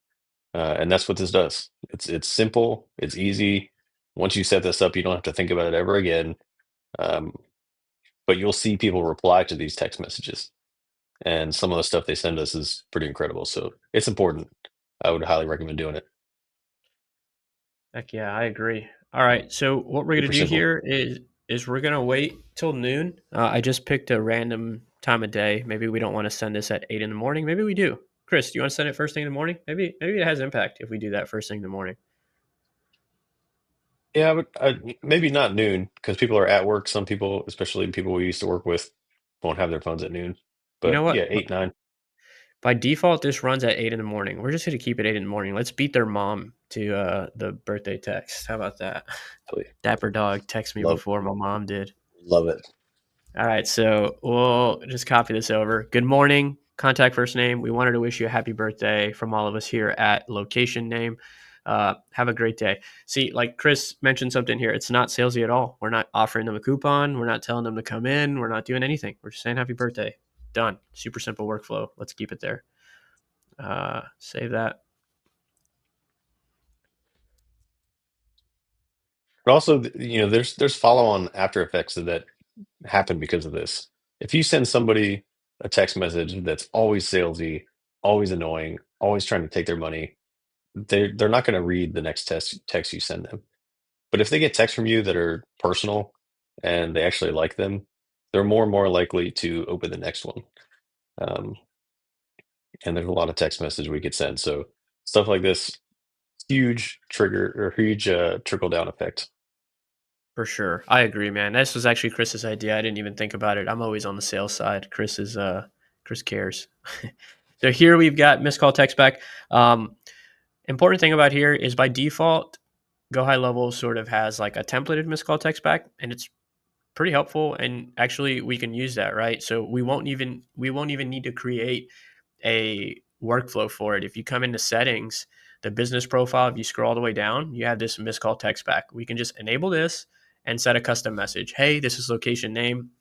And that's what this does. It's simple, it's easy. Once you set this up, you don't have to think about it ever again. Um, but you'll see people reply to these text messages, and some of the stuff they send us is pretty incredible. So it's important. I would highly recommend doing it. Heck yeah, I agree. All right, so what we're gonna Super do simple. here is we're gonna wait till noon. I just picked a random time of day. Maybe we don't want to send this at 8 in the morning. Maybe we do. Chris, do you want to send it first thing in the morning? Maybe it has impact if we do that first thing in the morning. Yeah, but maybe not noon because people are at work. Some people, especially people we used to work with, won't have their phones at noon. You know But what? yeah, 8, 9. By default, this runs at 8 in the morning. We're just gonna keep it 8 in the morning. Let's beat their mom to the birthday text. How about that? Totally. Dapper dog text me Love, before my mom did. love it. All right, so we'll just copy this over. Good morning, contact first name. We wanted to wish you a happy birthday from all of us here at location name. Have a great day. See, like Chris mentioned something here, it's not salesy at all. We're not offering them a coupon. We're not telling them to come in. We're not doing anything. We're just saying happy birthday. Done. Super simple workflow. Let's keep it there. Save that. But also, there's follow-on after effects that happen because of this. If you send somebody a text message that's always salesy, always annoying, always trying to take their money, they're not going to read the next text you send them. But if they get texts from you that are personal and they actually like them, they're more and more likely to open the next one. Um, and there's a lot of text message we could send. So stuff like this, huge trigger or huge trickle down effect. For sure. I agree, man. This was actually Chris's idea. I didn't even think about it. I'm always on the sales side. Chris cares. So here we've got missed call text back. Important thing about here is by default, GoHighLevel sort of has like a templated missed call text back, and it's pretty helpful. And actually, we can use that, right? So we won't even need to create a workflow for it. If you come into settings, the business profile, if you scroll all the way down, you have this missed call text back. We can just enable this and set a custom message. Hey, this is location name.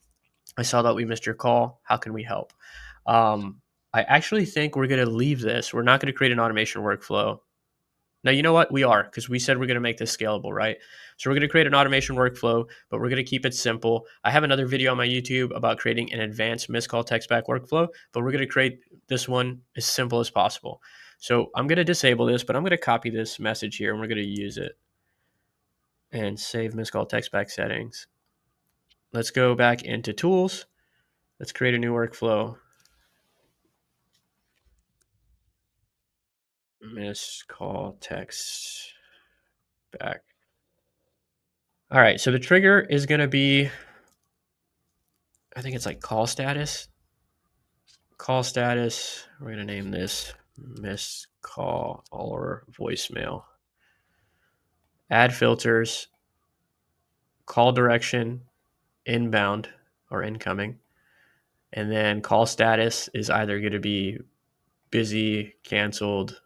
I saw that we missed your call. How can we help? Um, I actually think we're going to leave this. We're not going to create an automation workflow. Now, you know what? We are, because we said we're going to make this scalable, right? So we're going to create an automation workflow, but we're going to keep it simple. I have another video on my YouTube about creating an advanced missed call text back workflow, but we're going to create this one as simple as possible. So I'm going to disable this, but I'm going to copy this message here and we're going to use it and save missed call text back settings. Let's go back into tools. Let's create a new workflow. Missed call text back. All right, so the trigger is going to be, I think it's like call status. Call status. We're going to name this missed call or voicemail. Add filters. Call direction, inbound or incoming. And then call status is either going to be busy, canceled,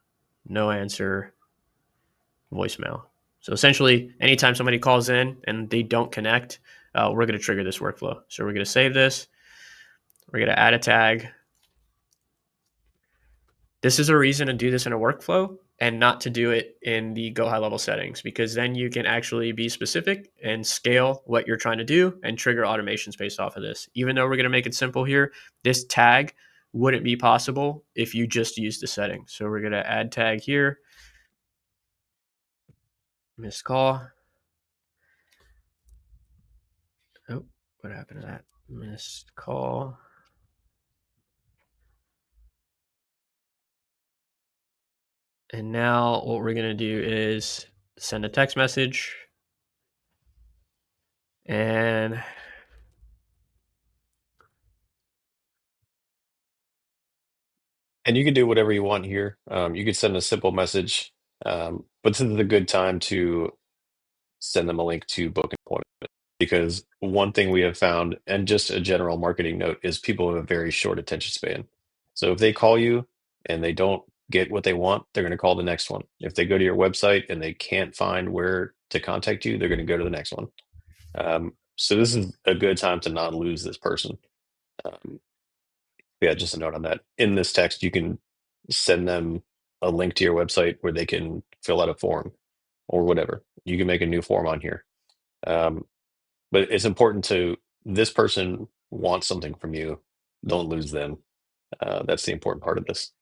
no answer, voicemail. So essentially, anytime somebody calls in and they don't connect, we're going to trigger this workflow. So we're going to save this. We're going to add a tag. This is a reason to do this in a workflow. and not to do it in the GoHighLevel settings, because then you can actually be specific and scale what you're trying to do and trigger automations based off of this. Even though we're going to make it simple here, this tag wouldn't be possible if you just use the settings. So we're going to add tag here, missed call. Oh, what happened to that? Missed call. And now what we're going to do is send a text message, and And you can do whatever you want here. You could send a simple message, but this is a good time to send them a link to book an appointment, because one thing we have found, and just a general marketing note, is people have a very short attention span. So if they call you and they don't get what they want, they're going to call the next one. If they go to your website and they can't find where to contact you, they're going to go to the next one. So this is a good time to not lose this person. Um, yeah, just a note on that. In this text, you can send them a link to your website where they can fill out a form or whatever. You can make a new form on here. Um, but it's important to, this person wants something from you. Don't lose them. That's the important part of this.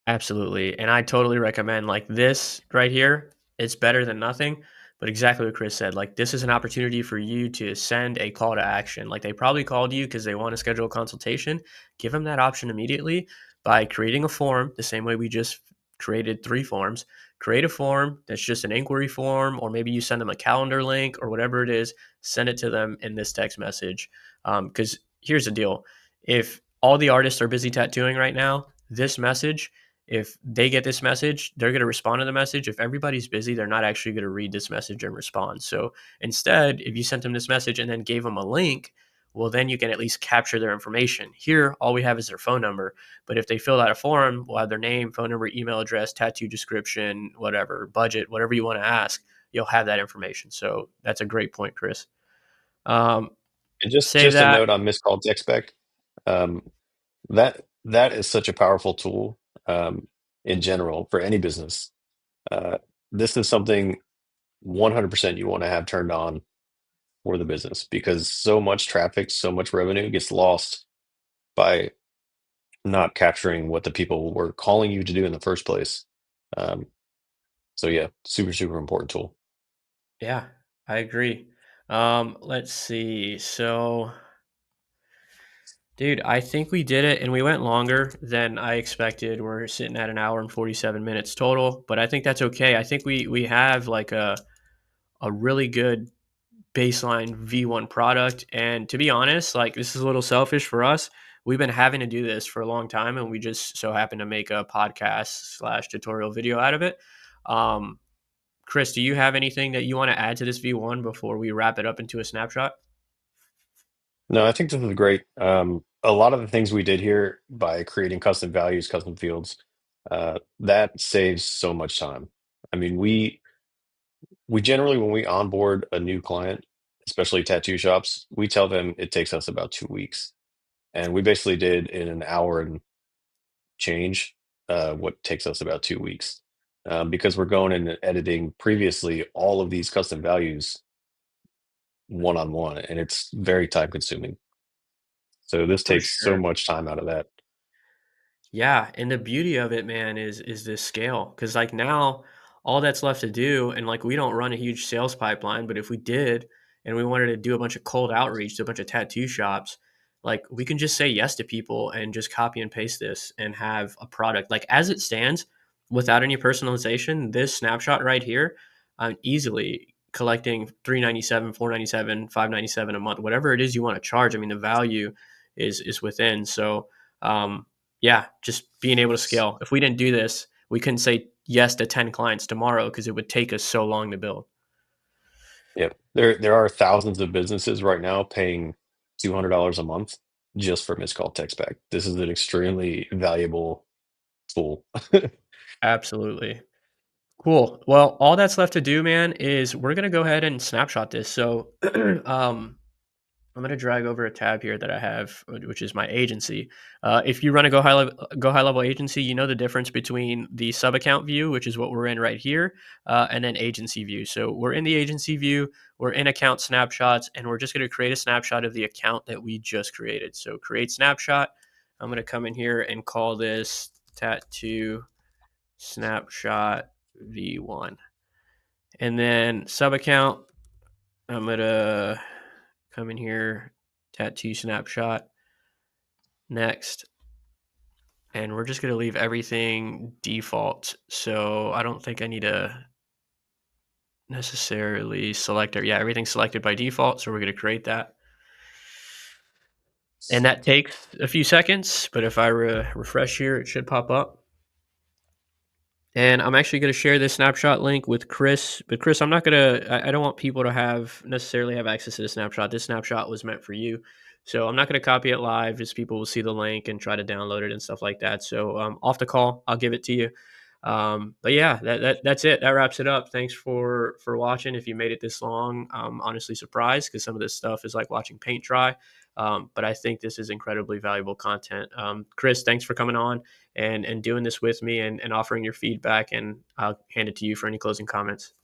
absolutely. And I totally recommend like this right here. It's better than nothing. But exactly what Chris said, like this is an opportunity for you to send a call to action. Like they probably called you because they want to schedule a consultation. Give them that option immediately by creating a form, the same way we just created 3 forms. Create a form that's just an inquiry form, or maybe you send them a calendar link or whatever it is. Send it to them in this text message. Because here's the deal: if all the artists are busy tattooing right now, this message, if they get this message, they're going to respond to the message. If everybody's busy, they're not actually going to read this message and respond. So instead, if you sent them this message and then gave them a link, well, then you can at least capture their information. Here, all we have is their phone number. But if they fill out a form, we'll have their name, phone number, email address, tattoo description, whatever, budget, whatever you want to ask, you'll have that information. So that's a great point, Chris. Um, And just save just a that. note on missed call text back. Um, that is such a powerful tool, in general for any business. Uh, this is something 100% you want to have turned on for the business, because so much traffic, so much revenue gets lost by not capturing what the people were calling you to do in the first place. Um, so yeah, super, super important tool. Yeah, I agree. Let's see. So dude, I think we did it and we went longer than I expected. We're sitting at an hour and 47 minutes total, but I think that's okay. I think we have like a really good baseline V1 product, and to be honest, like this is a little selfish for us. We've been having to do this for a long time and we just so happen to make a podcast slash tutorial video out of it. Um, Chris, do you have anything that you want to add to this V1 before we wrap it up into a snapshot? No, I think this is great. A lot of the things we did here by creating custom values, custom fields, that saves so much time. I mean, we generally, when we onboard a new client, especially tattoo shops, we tell them it takes us about 2 weeks, and we basically did in an hour and change, what takes us about 2 weeks, because we're going in and editing previously all of these custom values one on one, and it's very time consuming. So this For takes so sure. much time out of that. Yeah, and the beauty of it, man, is this scale. Because like now, all that's left to do, and like we don't run a huge sales pipeline, but if we did, and we wanted to do a bunch of cold outreach to a bunch of tattoo shops, like we can just say yes to people and just copy and paste this and have a product. Like as it stands, without any personalization, this snapshot right here, I'm easily collecting 397, 497, 597 a month, whatever it is you want to charge. I mean, the value is within. So yeah, just being able to scale. If we didn't do this, we couldn't say yes to 10 clients tomorrow because it would take us so long to build. Yep. There are thousands of businesses right now paying $200 a month just for missed call text back. This is an extremely valuable tool. Absolutely. Cool. Well, all that's left to do, man, is we're going to go ahead and snapshot this. So, I'm going to drag over a tab here that I have, which is my agency. If you run a Go High Level agency, you know the difference between the sub account view, which is what we're in right here, and then agency view. So we're in the agency view, we're in account snapshots, and we're just going to create a snapshot of the account that we just created. So create snapshot. I'm going to come in here and call this tattoo snapshot v1. And then sub account, I'm going to come in here, tattoo snapshot, next. And we're just going to leave everything default. So I don't think I need to necessarily select it. Yeah, everything's selected by default. So we're going to create that. And that takes a few seconds, but if I refresh here, it should pop up. And I'm actually going to share this snapshot link with Chris. But Chris, I'm not going to, I don't want people to necessarily have access to the snapshot. This snapshot was meant for you. So I'm not going to copy it live. Just people will see the link and try to download it and stuff like that. So off the call, I'll give it to you. But yeah, that's it. That wraps it up. Thanks for watching. If you made it this long, I'm honestly surprised because some of this stuff is like watching paint dry. But I think this is incredibly valuable content. Chris, thanks for coming on and doing this with me and offering your feedback. And I'll hand it to you for any closing comments.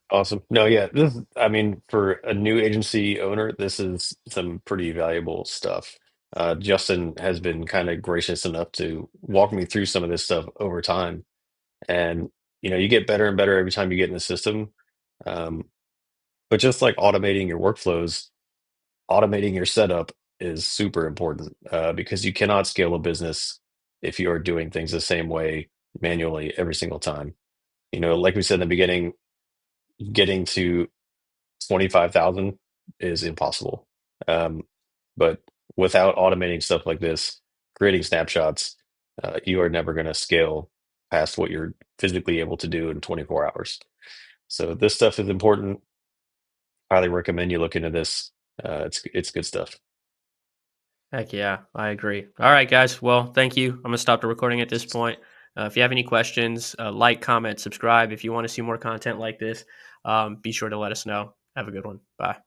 Awesome. No, yeah, I mean, for a new agency owner, this is some pretty valuable stuff. Justin has been kind of gracious enough to walk me through some of this stuff over time. And, you get better and better every time you get in the system. Um, but just like automating your workflows, automating your setup is super important because you cannot scale a business if you are doing things the same way manually every single time. Like we said in the beginning, getting to 25,000 is impossible. Um, but without automating stuff like this, creating snapshots, you are never going to scale past what you're physically able to do in 24 hours. So this stuff is important. Highly recommend you look into this. It's good stuff. Heck yeah, I agree. All right, guys. Well, thank you. I'm going to stop the recording at this point. If you have any questions, like, comment, subscribe. If you want to see more content like this, be sure to let us know. Have a good one. Bye.